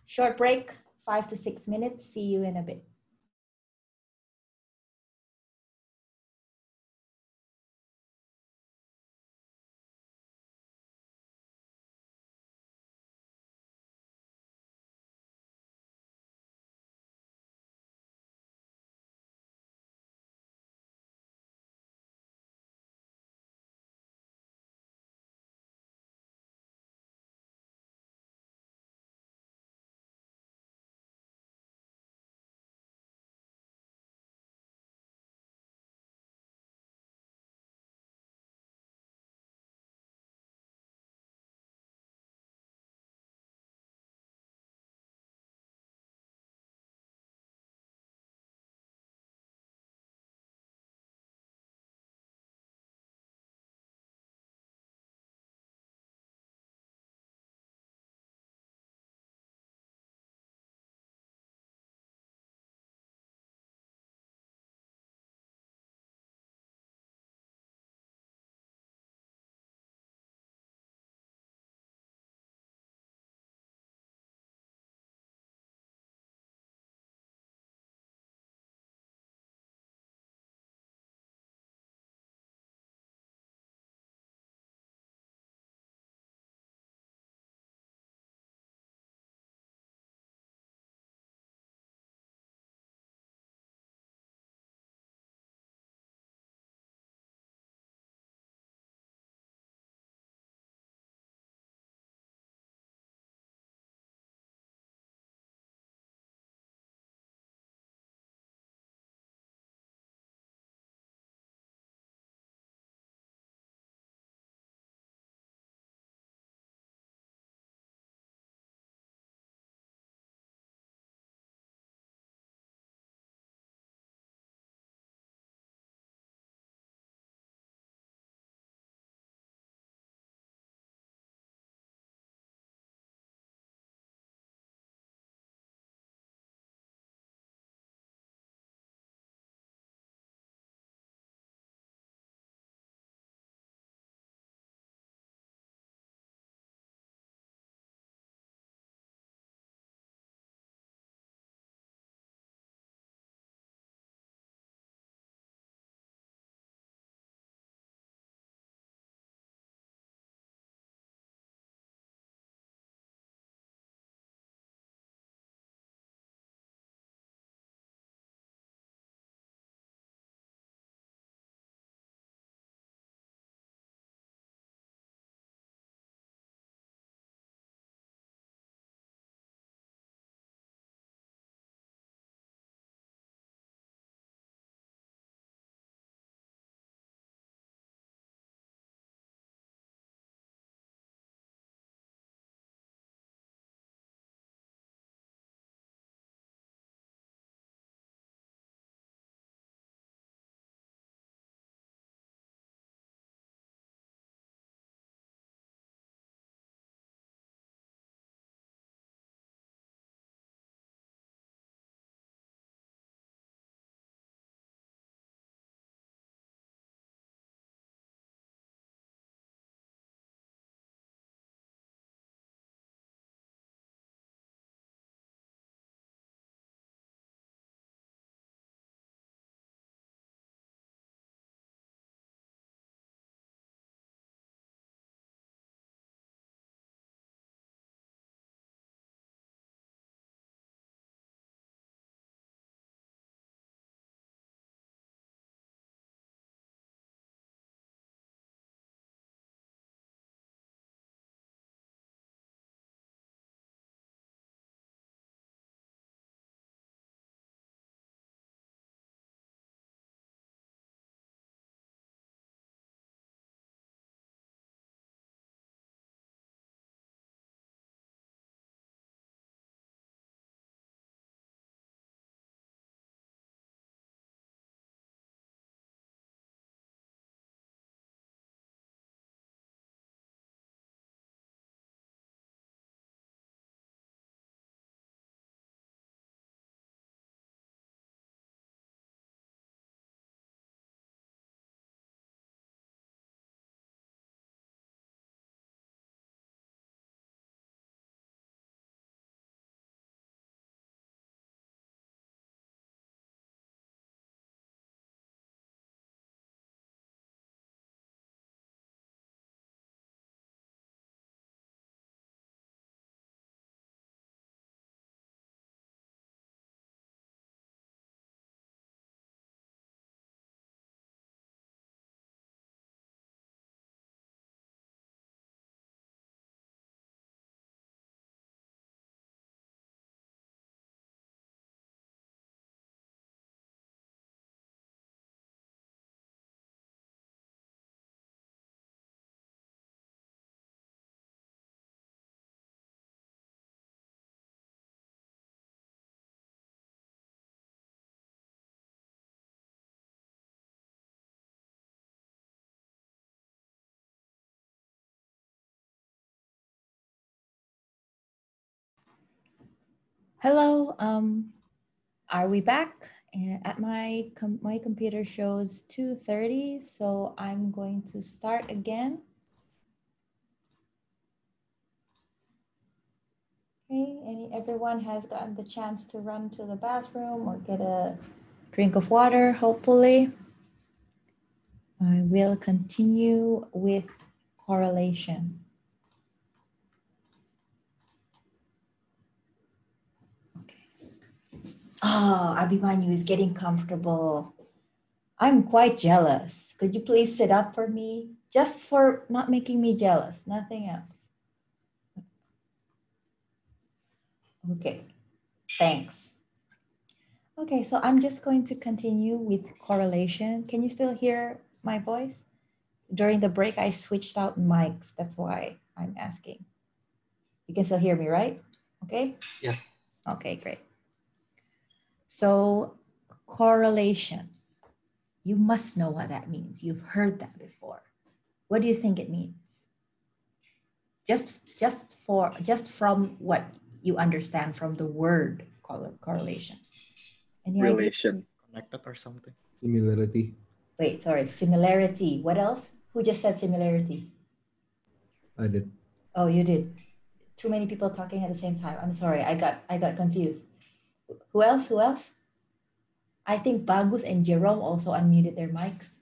short break, 5 to 6 minutes. See you in a bit. Hello, are we back? At my computer shows 2:30, so I'm going to start again. Okay, everyone has gotten the chance to run to the bathroom or get a drink of water, hopefully. I will continue with correlation. Oh, Abhimanyu is getting comfortable. I'm quite jealous. Could you please sit up for me? Just for not making me jealous, nothing else. Okay, thanks. Okay, so I'm just going to continue with correlation. Can you still hear my voice? During the break, I switched out mics. That's why I'm asking. You can still hear me, right? Okay. Yes. Okay, great. So correlation, you must know what that means. You've heard that before. What do you think it means? Just from what you understand from the word correlation. Any Relation. idea? Connected or something. Similarity. Wait, sorry, similarity. What else? Who just said similarity? I did. Oh, you did. Too many people talking at the same time. I'm sorry, I got confused. Who else? Who else? I think Bagus and Jerome also unmuted their mics.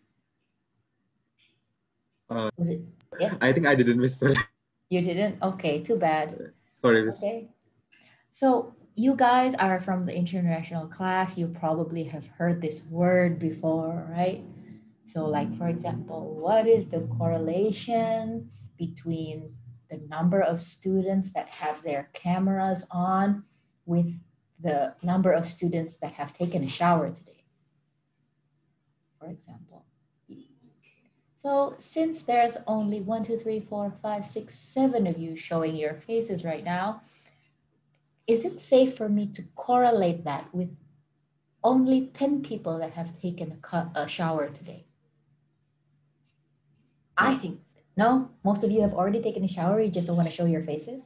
Was it? Yeah. I think I didn't miss it. You didn't? Okay, too bad. Sorry, miss. Okay. So you guys are from the international class. You probably have heard this word before, right? So like, for example, what is the correlation between the number of students that have their cameras on with the number of students that have taken a shower today, for example? So since there's only 1, 2, 3, 4, 5, 6, 7 of you showing your faces right now, is it safe for me to correlate that with only 10 people that have taken a shower today? I think, no, most of you have already taken a shower, you just don't want to show your faces?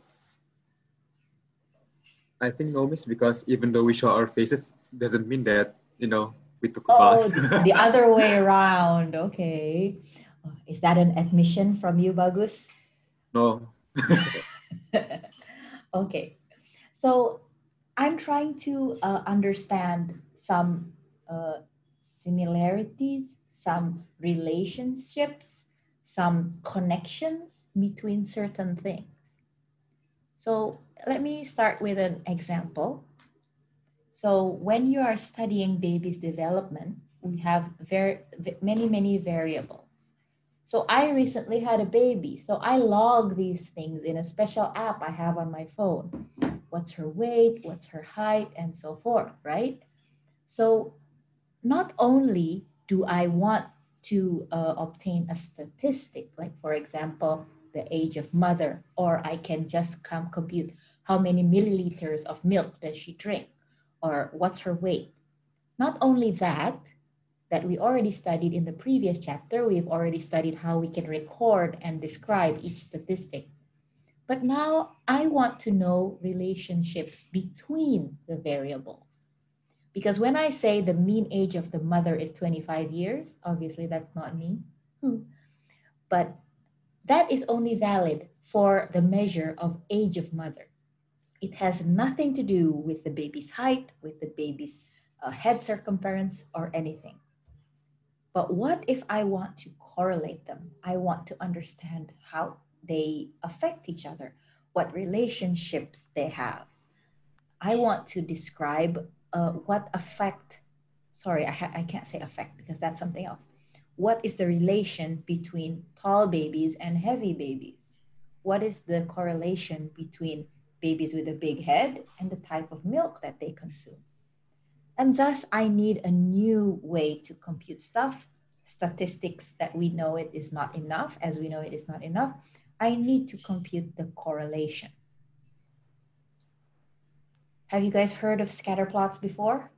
I think no, miss, because even though we show our faces, doesn't mean that, we took a Oh, bath. the other way around, okay. Is that an admission from you, Bagus? No. Okay, so I'm trying to understand some similarities, some relationships, some connections between certain things. So let me start with an example. So when you are studying baby's development, we have many variables. So I recently had a baby, so I log these things in a special app I have on my phone. What's her weight, what's her height, and so forth, right? So not only do I want to obtain a statistic, like for example, the age of mother, or I can just compute how many milliliters of milk does she drink, or what's her weight. Not only that we already studied in the previous chapter, we've already studied how we can record and describe each statistic. But now I want to know relationships between the variables. Because when I say the mean age of the mother is 25 years, obviously that's not me, but that is only valid for the measure of age of mother. It has nothing to do with the baby's height, with the baby's head circumference or anything. But what if I want to correlate them? I want to understand how they affect each other, what relationships they have. I want to describe what effect, sorry, I can't say effect because that's something else. What is the relation between tall babies and heavy babies? What is the correlation between babies with a big head and the type of milk that they consume? And thus I need a new way to compute stuff, statistics that we know it is not enough, as we know it is not enough. I need to compute the correlation. Have you guys heard of scatter plots before?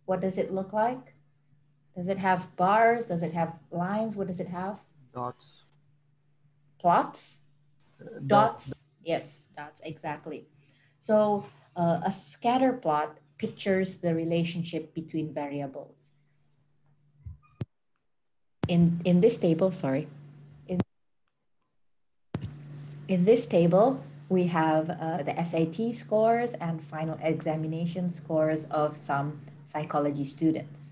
What does it look like? Does it have bars? Does it have lines? What does it have? Dots. Plots? Dots. Yes, dots, exactly. So A scatter plot pictures the relationship between variables. In this table, sorry, in this table, we have the SAT scores and final examination scores of some psychology students.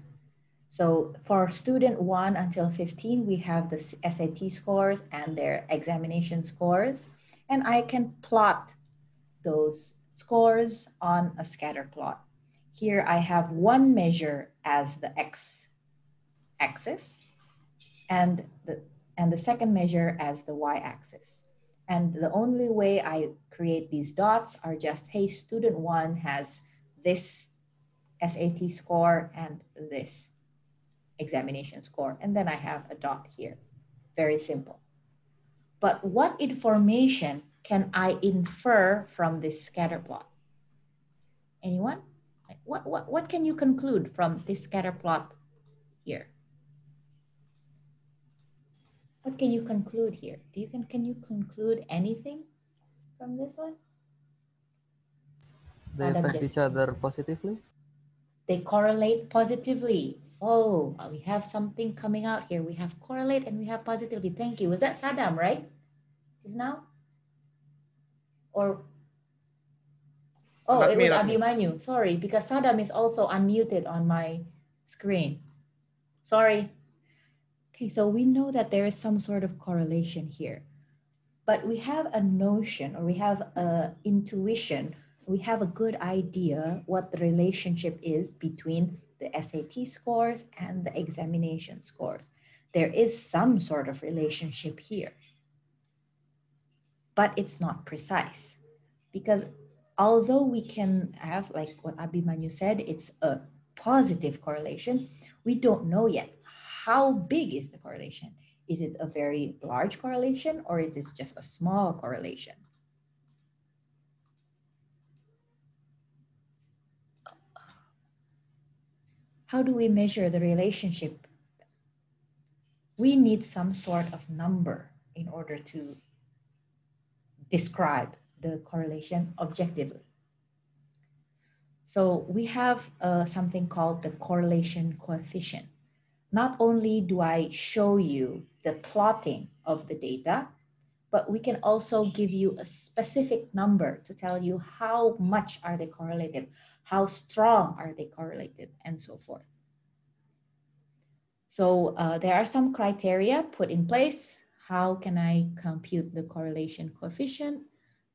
So for student 1 until 15, we have the SAT scores and their examination scores. And I can plot those scores on a scatter plot. Here I have one measure as the x-axis and the second measure as the y-axis. And the only way I create these dots are just, hey, student 1 has this SAT score and this examination score. And then I have a dot here. Very simple. But what information can I infer from this scatter plot? Anyone? What can you conclude from this scatter plot here? What can you conclude here? Can you conclude anything from this one? They affect each other positively? They correlate positively. Oh, we have something coming out here. We have correlate and we have positively. Thank you. Was that Saddam, right? Just now? Or, oh, it was Abhimanyu. Sorry, because Saddam is also unmuted on my screen. Sorry. Okay, so we know that there is some sort of correlation here, but we have a notion, or we have an intuition, we have a good idea what the relationship is between the SAT scores and the examination scores. There is some sort of relationship here, but it's not precise, because although we can have, like what Abhimanyu said, it's a positive correlation, we don't know yet. How big is the correlation? Is it a very large correlation or is it just a small correlation? How do we measure the relationship? We need some sort of number in order to describe the correlation objectively. So we have something called the correlation coefficient. Not only do I show you the plotting of the data, but we can also give you a specific number to tell you how much are they correlated, how strong are they correlated, and so forth. So there are some criteria put in place. How can I compute the correlation coefficient?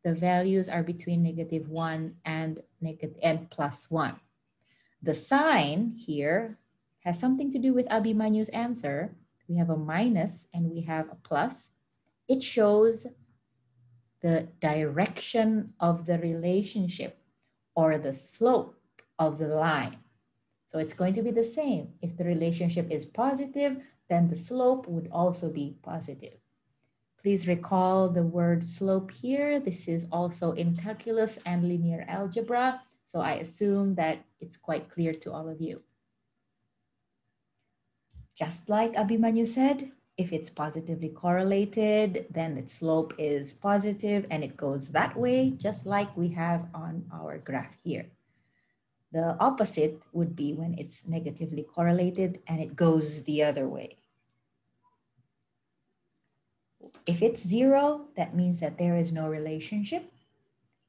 The values are between -1 and +1. The sign here has something to do with Abhimanyu's answer. We have a minus and we have a plus. It shows the direction of the relationship or the slope of the line. So it's going to be the same. If the relationship is positive, then the slope would also be positive. Please recall the word slope here. This is also in calculus and linear algebra. So I assume that it's quite clear to all of you. Just like Abhimanyu said, if it's positively correlated, then its slope is positive and it goes that way, just like we have on our graph here. The opposite would be when it's negatively correlated and it goes the other way. If it's 0, that means that there is no relationship.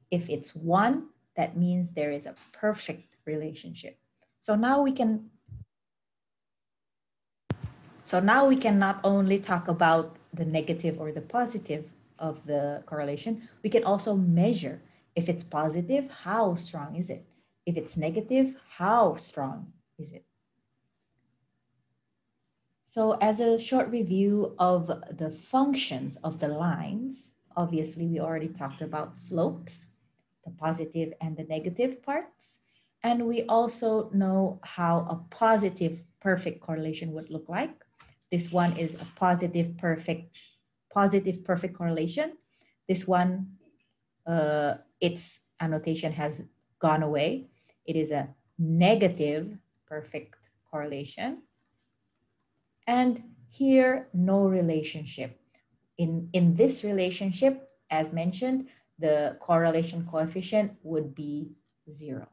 If it's 1, that means there is a perfect relationship. So now we can not only talk about the negative or the positive of the correlation, we can also measure. If it's positive, how strong is it? If it's negative, how strong is it? So as a short review of the functions of the lines, obviously we already talked about slopes, the positive and the negative parts. And we also know how a positive perfect correlation would look like. This one is a positive perfect correlation. This one, its annotation has gone away. It is a negative perfect correlation. And here, no relationship. In this relationship, as mentioned, the correlation coefficient would be 0.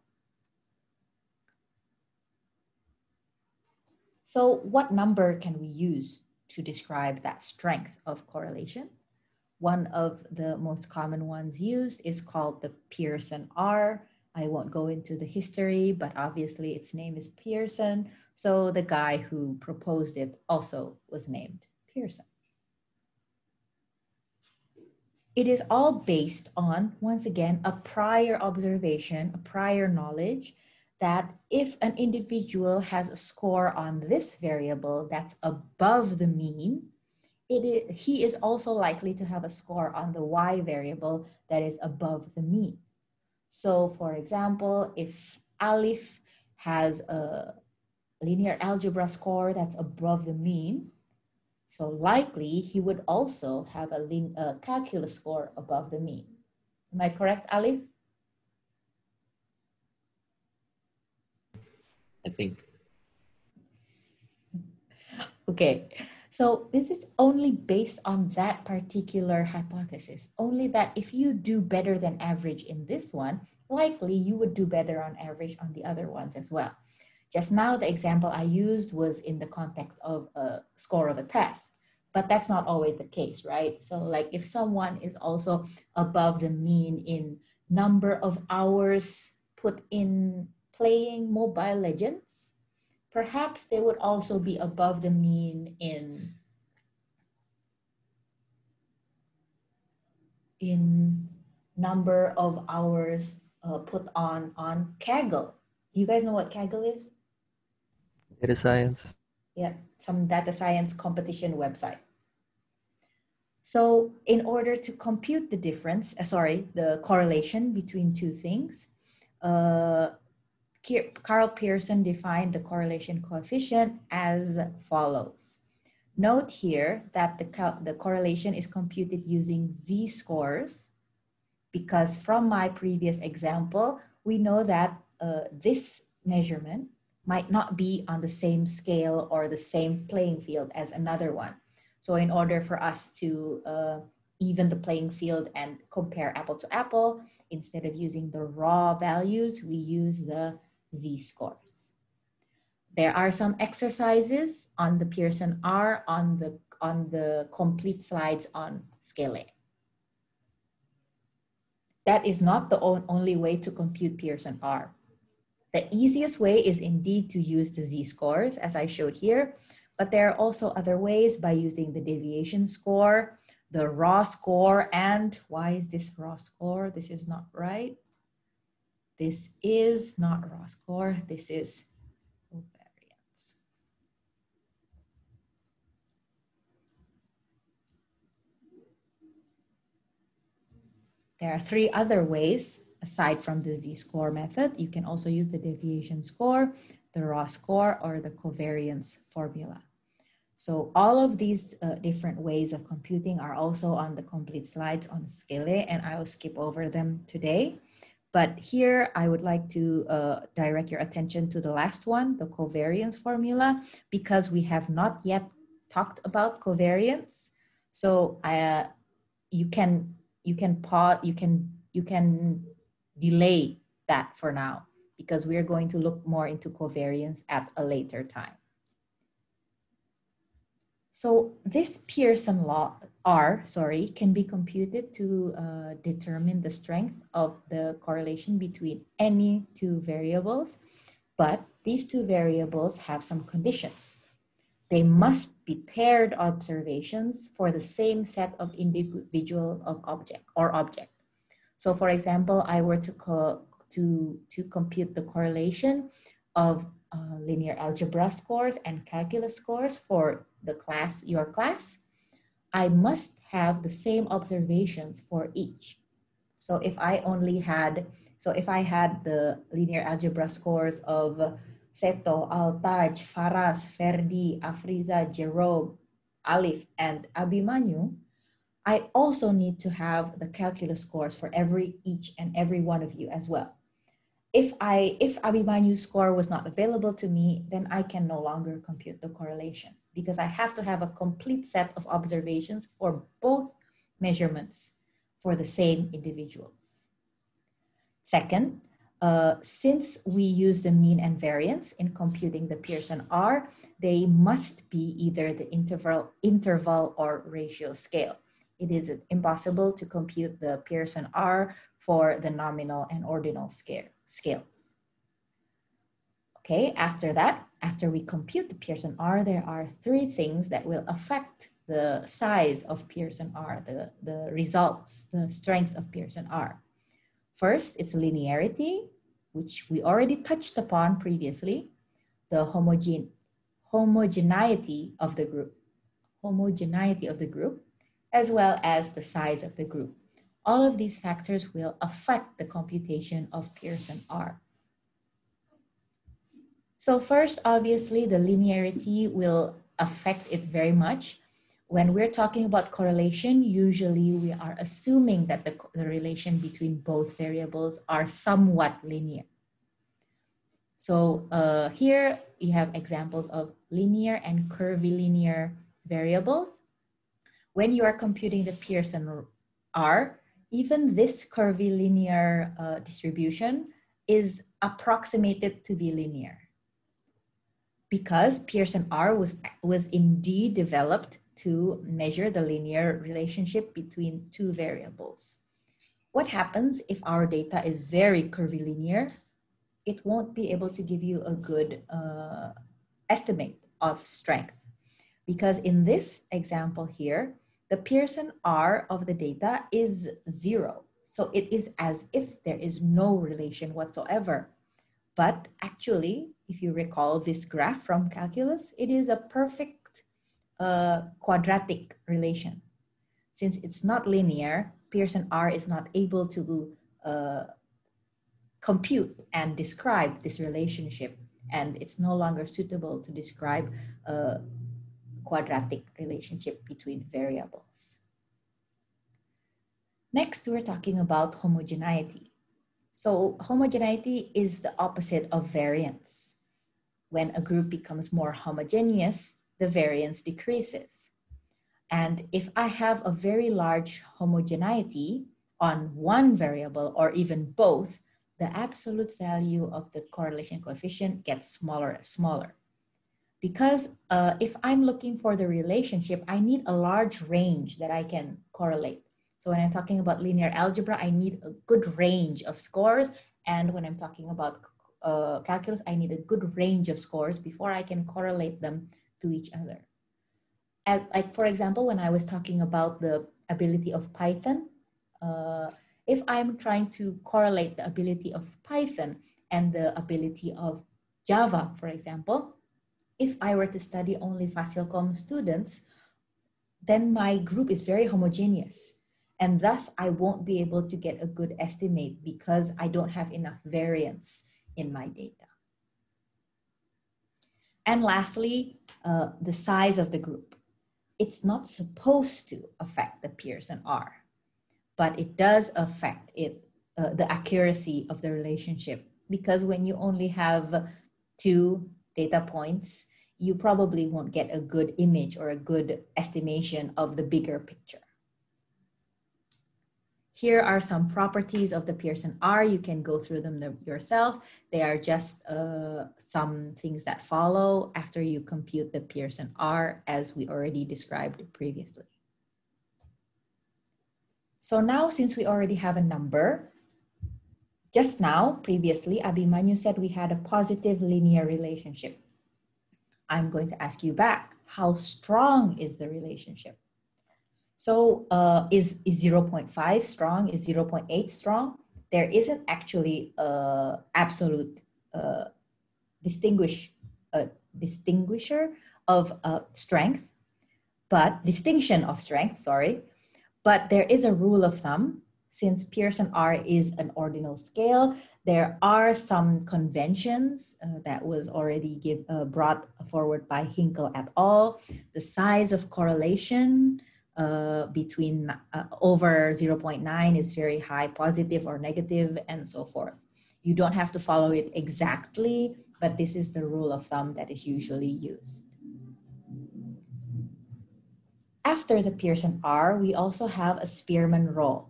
So what number can we use to describe that strength of correlation? One of the most common ones used is called the Pearson R. I won't go into the history, but obviously its name is Pearson. So the guy who proposed it also was named Pearson. It is all based on, once again, a prior observation, a prior knowledge that if an individual has a score on this variable that's above the mean, he is also likely to have a score on the y variable that is above the mean. So for example, if Alif has a linear algebra score that's above the mean, so likely he would also have a calculus score above the mean. Am I correct, Alif? I think. Okay, so this is only based on that particular hypothesis, only that if you do better than average in this one, likely you would do better on average on the other ones as well. Just now, the example I used was in the context of a score of a test, but that's not always the case, right? So like if someone is also above the mean in number of hours put in playing Mobile Legends, perhaps they would also be above the mean in number of hours put on Kaggle. Do you guys know what Kaggle is? Data science. Yeah, some data science competition website. So in order to compute the difference, the correlation between two things, Carl Pearson defined the correlation coefficient as follows. Note here that the correlation is computed using z-scores, because from my previous example, we know that this measurement might not be on the same scale or the same playing field as another one. So in order for us to even the playing field and compare apple to apple, instead of using the raw values, we use the z-scores. There are some exercises on the Pearson R on the complete slides on Scale. That is not the only way to compute Pearson R. The easiest way is indeed to use the z-scores, as I showed here, but there are also other ways by using the deviation score, the raw score, and why is this raw score? This is not right. This is not raw score. This is covariance. There are 3 other ways aside from the z-score method. You can also use the deviation score, the raw score, or the covariance formula. So all of these different ways of computing are also on the complete slides on Scale, and I will skip over them today. But here I would like to direct your attention to the last one, the covariance formula, because we have not yet talked about covariance. So you can pause, you can delay that for now, because we're going to look more into covariance at a later time. So this Pearson R can be computed to determine the strength of the correlation between any 2 variables, but these 2 variables have some conditions. They must be paired observations for the same set of individual of object. So for example, I were to compute the correlation of linear algebra scores and calculus scores for the class, your class, I must have the same observations for each. So if I had the linear algebra scores of Seto, Altaj, Faraz, Ferdi, Afriza, Jerome, Alif, and Abimanyu, I also need to have the calculus scores for each and every one of you as well. If Abimanyu's score was not available to me, then I can no longer compute the correlation, because I have to have a complete set of observations for both measurements for the same individuals. Second, Since we use the mean and variance in computing the Pearson R, they must be either the interval or ratio scale. It is impossible to compute the Pearson R for the nominal and ordinal scales. Okay, after that, after we compute the Pearson R, there are three things that will affect the size of Pearson R, the results, the strength of Pearson R. First, it's linearity, which we already touched upon previously, the homogeneity of the group, as well as the size of the group. All of these factors will affect the computation of Pearson R. So first, obviously, the linearity will affect it very much. When we're talking about correlation, usually we are assuming that the relation between both variables are somewhat linear. So here you have examples of linear and curvilinear variables. When you are computing the Pearson R, even this curvilinear distribution is approximated to be linear, because Pearson R was indeed developed to measure the linear relationship between two variables. What happens if our data is very curvilinear? It won't be able to give you a good estimate of strength, because in this example here, the Pearson R of the data is 0. So it is as if there is no relation whatsoever. But actually, if you recall this graph from calculus, it is a perfect quadratic relation. Since it's not linear, Pearson R is not able to compute and describe this relationship, and it's no longer suitable to describe a quadratic relationship between variables. Next, we're talking about homogeneity. So homogeneity is the opposite of variance. When a group becomes more homogeneous, the variance decreases. And if I have a very large homogeneity on one variable or even both, the absolute value of the correlation coefficient gets smaller and smaller. Because if I'm looking for the relationship, I need a large range that I can correlate. So when I'm talking about linear algebra, I need a good range of scores. And when I'm talking about calculus, I need a good range of scores before I can correlate them to each other. Like for example, when I was talking about the ability of Python, if I'm trying to correlate the ability of Python and the ability of Java, for example, if I were to study only Facilcom students, then my group is very homogeneous. And thus I won't be able to get a good estimate because I don't have enough variance in my data. And lastly, the size of the group. It's not supposed to affect the Pearson R, but it does affect the accuracy of the relationship, because when you only have 2 data points, you probably won't get a good image or a good estimation of the bigger picture. Here are some properties of the Pearson R. You can go through them yourself. They are just some things that follow after you compute the Pearson R, as we already described previously. So now, since we already have a number, just now, previously, Abhimanyu said we had a positive linear relationship. I'm going to ask you back, how strong is the relationship? So is 0.5 strong? Is 0.8 strong? There isn't actually an absolute distinguisher of strength, but distinction of strength, sorry. But there is a rule of thumb. Since Pearson R is an ordinal scale, there are some conventions that was already brought forward by Hinkel et al. The size of correlation between over 0.9 is very high, positive or negative, and so forth. You don't have to follow it exactly, but this is the rule of thumb that is usually used. After the Pearson R, we also have a Spearman rho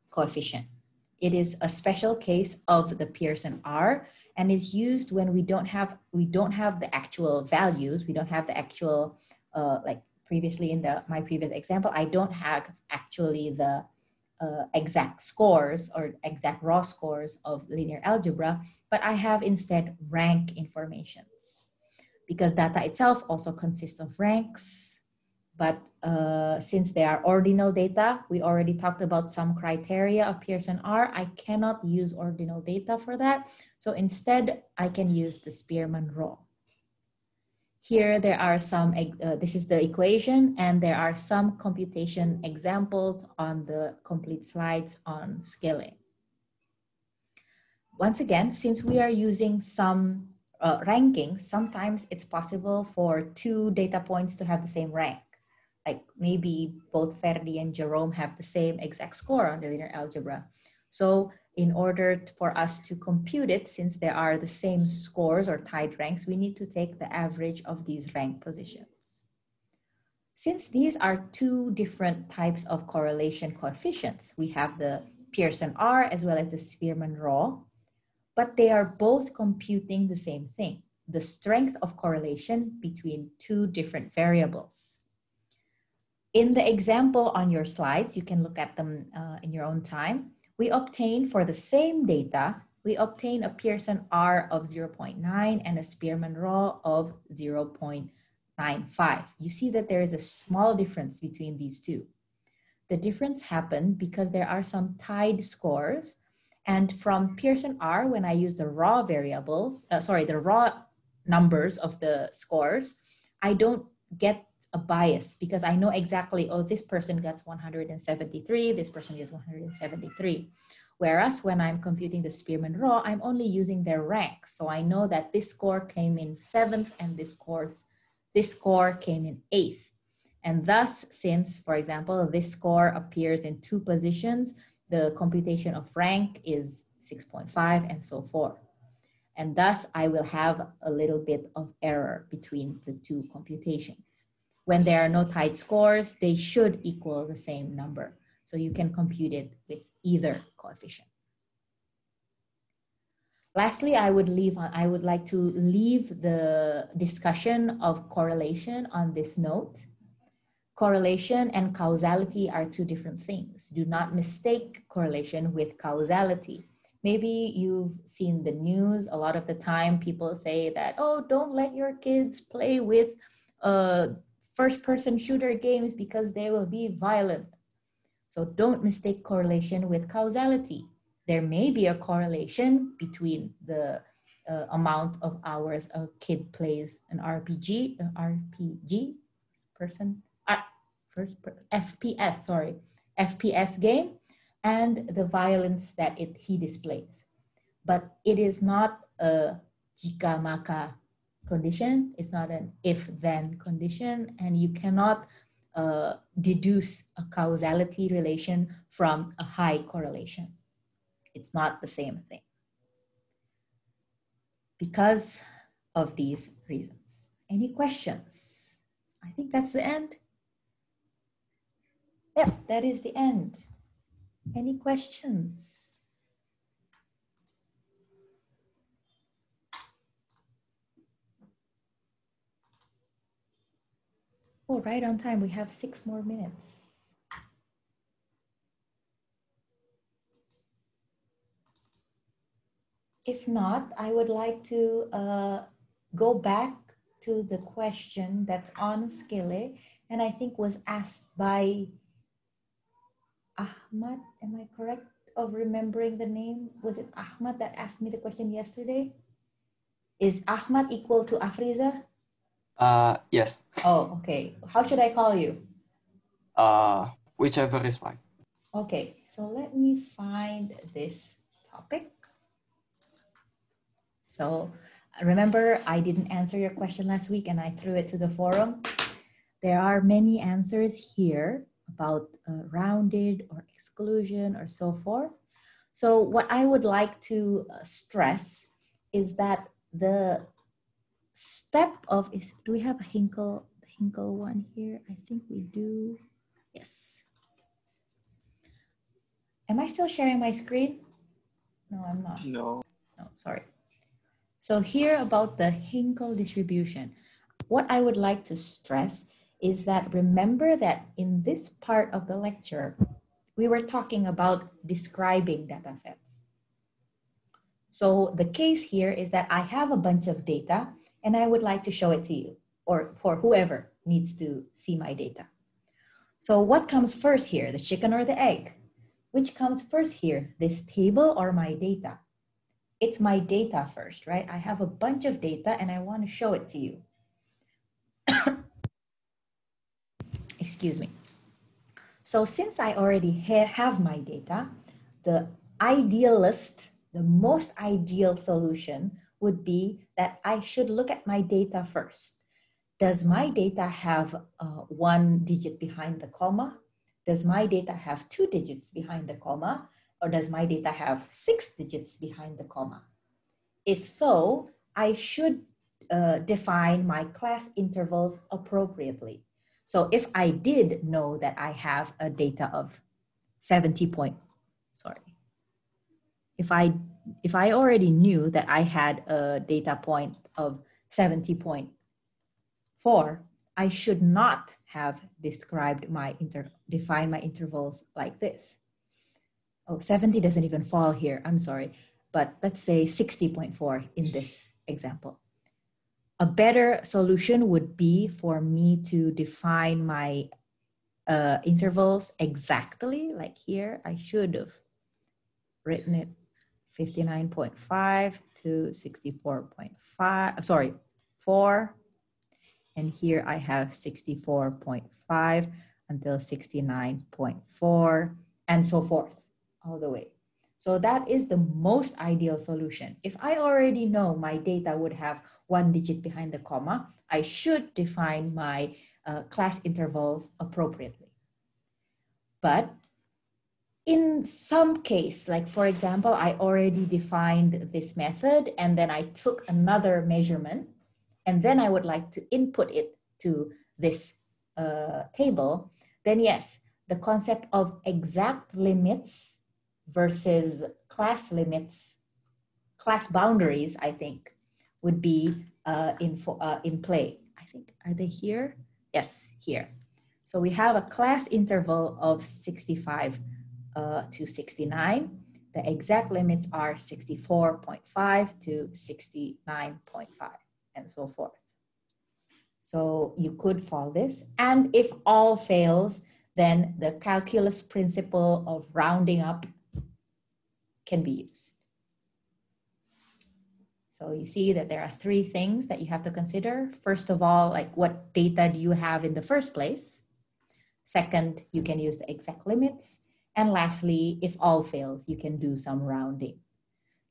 coefficient. It is a special case of the Pearson R, and is used when we don't have the actual values. We don't have the actual like previously in my previous example, I don't have actually the exact scores or exact raw scores of linear algebra, but I have instead rank informations, because data itself also consists of ranks. But since they are ordinal data, we already talked about some criteria of Pearson R. I cannot use ordinal data for that. So instead, I can use the Spearman raw. Here there are some, this is the equation, and there are some computation examples on the complete slides on scaling. Once again, since we are using some rankings, sometimes it's possible for two data points to have the same rank. Like maybe both Ferdi and Jerome have the same exact score on the linear algebra. So in order for us to compute it, since there are the same scores or tied ranks, we need to take the average of these rank positions. Since these are two different types of correlation coefficients, we have the Pearson R as well as the Spearman raw, but they are both computing the same thing, the strength of correlation between two different variables. In the example on your slides, you can look at them in your own time. We obtain for the same data, we obtain a Pearson R of 0.9 and a Spearman raw of 0.95. You see that there is a small difference between these two. The difference happened because there are some tied scores, and from Pearson R, when I use the raw variables, the raw numbers of the scores, I don't get a bias because I know exactly, oh, this person gets 173, this person gets 173. Whereas when I'm computing the Spearman raw, I'm only using their rank. So I know that this score came in 7th and this score came in 8th. And thus, since, for example, this score appears in 2 positions, the computation of rank is 6.5 and so forth. And thus, I will have a little bit of error between the two computations. When there are no tied scores, they should equal the same number. So you can compute it with either coefficient. Lastly, I would like to leave the discussion of correlation on this note. Correlation and causality are two different things. Do not mistake correlation with causality. Maybe you've seen the news. A lot of the time people say that, oh, don't let your kids play with first-person shooter games because they will be violent. So don't mistake correlation with causality. There may be a correlation between the amount of hours a kid plays an FPS game, and the violence that he displays. But it is not a jika maka condition. It's not an if-then condition, and you cannot deduce a causality relation from a high correlation. It's not the same thing. Because of these reasons. Any questions? I think that's the end. Yep, that is the end. Any questions? Oh, right on time. We have 6 more minutes. If not, I would like to go back to the question that's on Skille, and I think was asked by Ahmad. Am I correct of remembering the name? Was it Ahmad that asked me the question yesterday? Is Ahmad equal to Afriza? Yes. Oh, okay. How should I call you? Whichever is fine. Okay, so let me find this topic. So remember, I didn't answer your question last week and I threw it to the forum. There are many answers here about rounded or exclusion or so forth. So what I would like to stress is that the step of, do we have a Hinkle one here? I think we do. Yes. Am I still sharing my screen? No, I'm not. No. No, sorry. So here about the Hinkle distribution, what I would like to stress is that remember that in this part of the lecture, we were talking about describing data sets. So the case here is that I have a bunch of data and I would like to show it to you or for whoever needs to see my data. So what comes first here, the chicken or the egg? Which comes first here, this table or my data? It's my data first, right? I have a bunch of data and I want to show it to you. Excuse me. So since I already have my data, the idealist, the most ideal solution would be that I should look at my data first. Does my data have 1 digit behind the comma? Does my data have 2 digits behind the comma? Or does my data have 6 digits behind the comma? If so, I should define my class intervals appropriately. So if I did know that I have a data of 70 point, sorry. If I already knew that I had a data point of 70.4, I should not have described my defined my intervals like this. Oh, 70 doesn't even fall here, I'm sorry. But let's say 60.4 in this example. A better solution would be for me to define my intervals exactly, like here. I should have written it 59.5 to 64.5, sorry, 4. And here I have 64.5 until 69.4 and so forth all the way. So that is the most ideal solution. If I already know my data would have 1 digit behind the comma, I should define my class intervals appropriately. But in some case, like for example, I already defined this method and then I took another measurement and then I would like to input it to this table, then yes, the concept of exact limits versus class limits, class boundaries, I think, would be in play. I think, are they here? Yes, here. So we have a class interval of 65 to 69. The exact limits are 64.5 to 69.5 and so forth. So you could follow this. And if all fails, then the calculus principle of rounding up can be used. So you see that there are 3 things that you have to consider. First of all, like what data do you have in the first place? Second, you can use the exact limits. And lastly, if all fails, you can do some rounding.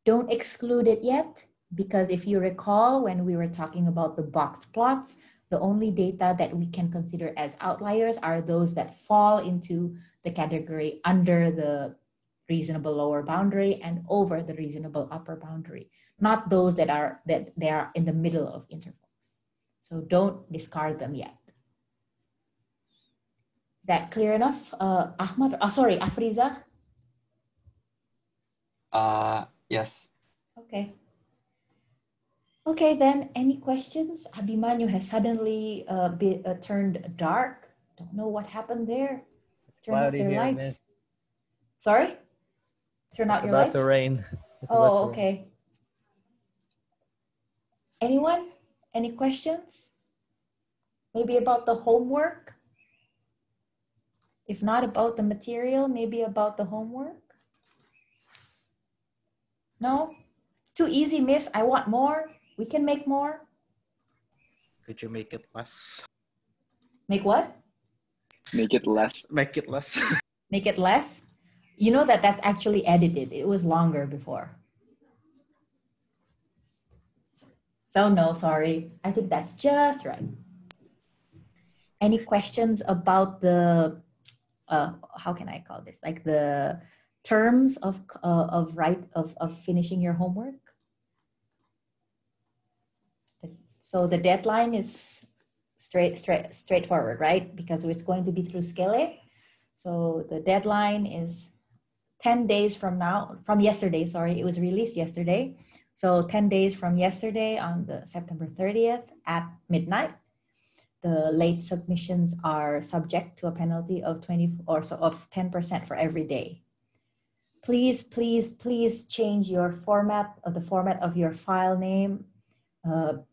Don't exclude it yet, because if you recall when we were talking about the boxed plots, the only data that we can consider as outliers are those that fall into the category under the reasonable lower boundary and over the reasonable upper boundary, not those that are in the middle of intervals. So don't discard them yet. Is that clear enough, Ahmad? Sorry, Afriza? Yes. Okay. Okay, then any questions? Abhimanyu has suddenly turned dark. Don't know what happened there. Turn off Cloudy their here, lights. miss. Sorry? Turn out It's your about lights? to rain. It's about to Oh, rain. okay. Anyone? Any questions? Maybe about the homework? If not about the material, maybe about the homework? No? Too easy, miss. I want more. We can make more. Could you make it less? Make what? Make it less. Make it less. Make it less? You know that that's actually edited. It was longer before. So no, sorry. I think that's just right. Any questions about the, how can I call this? Like the terms of finishing your homework? So the deadline is straightforward, right? Because it's going to be through Skele. So the deadline is 10 days from now, from yesterday, sorry, it was released yesterday. So 10 days from yesterday on the September 30th at midnight, the late submissions are subject to a penalty of 10% for every day. Please, please, please change your format of your file name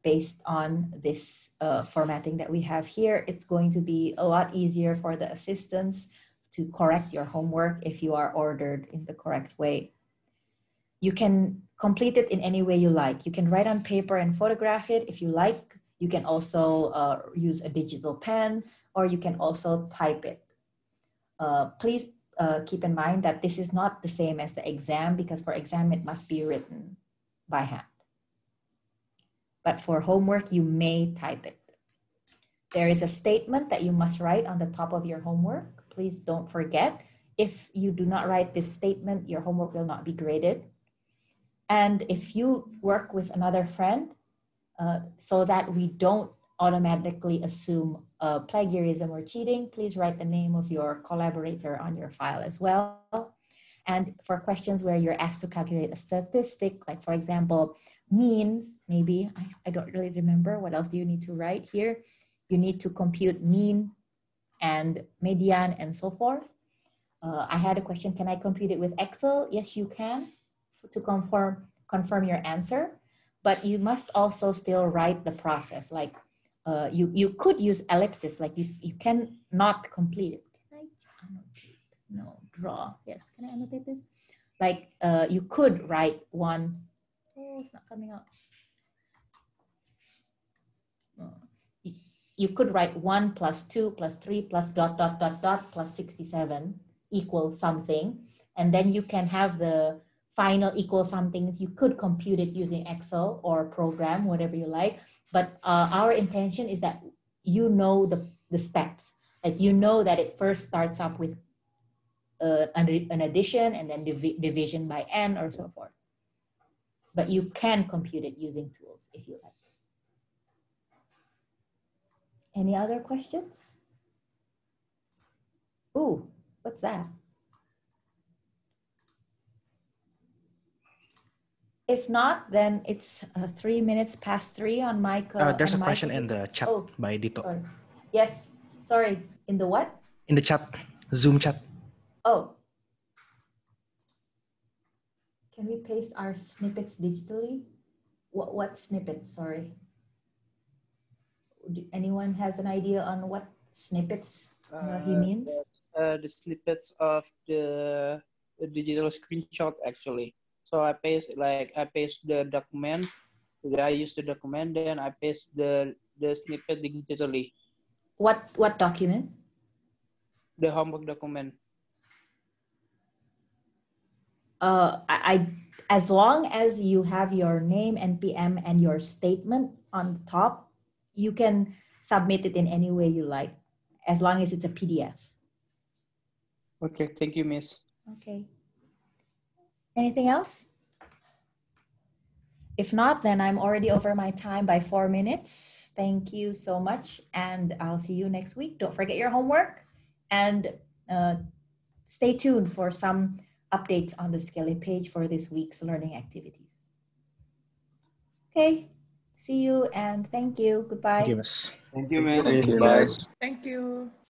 based on this formatting that we have here. It's going to be a lot easier for the assistants to correct your homework if you are ordered in the correct way. You can complete it in any way you like. You can write on paper and photograph it if you like. You can also use a digital pen, or you can also type it. Please keep in mind that this is not the same as the exam, because for exam it must be written by hand. But for homework, you may type it. There is a statement that you must write on the top of your homework. Please don't forget. If you do not write this statement, your homework will not be graded. And if you work with another friend, so that we don't automatically assume plagiarism or cheating, please write the name of your collaborator on your file as well. And for questions where you're asked to calculate a statistic, like for example, means, maybe, I don't really remember, what else do you need to write here? You need to compute mean and median and so forth. I had a question, can I compute it with Excel? Yes, you can, to confirm your answer, but you must also still write the process. Like you could use ellipsis, like you can not complete it. Can I annotate? No, draw. Yes, can I annotate this? Like you could write one. Oh, it's not coming out. You could write 1 plus 2 plus 3 plus ... plus 67 equals something. And then you can have the final equal somethings. You could compute it using Excel or program, whatever you like. But our intention is that you know the steps. Like you know that it first starts up with an addition and then division by n or so forth. But you can compute it using tools if you like. Any other questions? Ooh, what's that? If not, then it's 3 minutes past 3 on my There's a question in the chat by Dito. Sorry. Yes, sorry. In the what? In the chat, Zoom chat. Oh. Can we paste our snippets digitally? What snippets? Sorry. Anyone has an idea on what snippets he means? The snippets of the digital screenshot actually. So I paste the document. I use the document, then I paste the snippet digitally. What document? The homework document. As long as you have your name, NPM, and your statement on the top, you can submit it in any way you like, as long as it's a PDF. Okay, thank you, Miss. Okay. Anything else? If not, then I'm already over my time by 4 minutes. Thank you so much, and I'll see you next week. Don't forget your homework, and stay tuned for some updates on the Skelly page for this week's learning activities. Okay. See you and thank you. Goodbye. Thank you, Miss. Thank you, Miss. Thanks, guys. Thank you.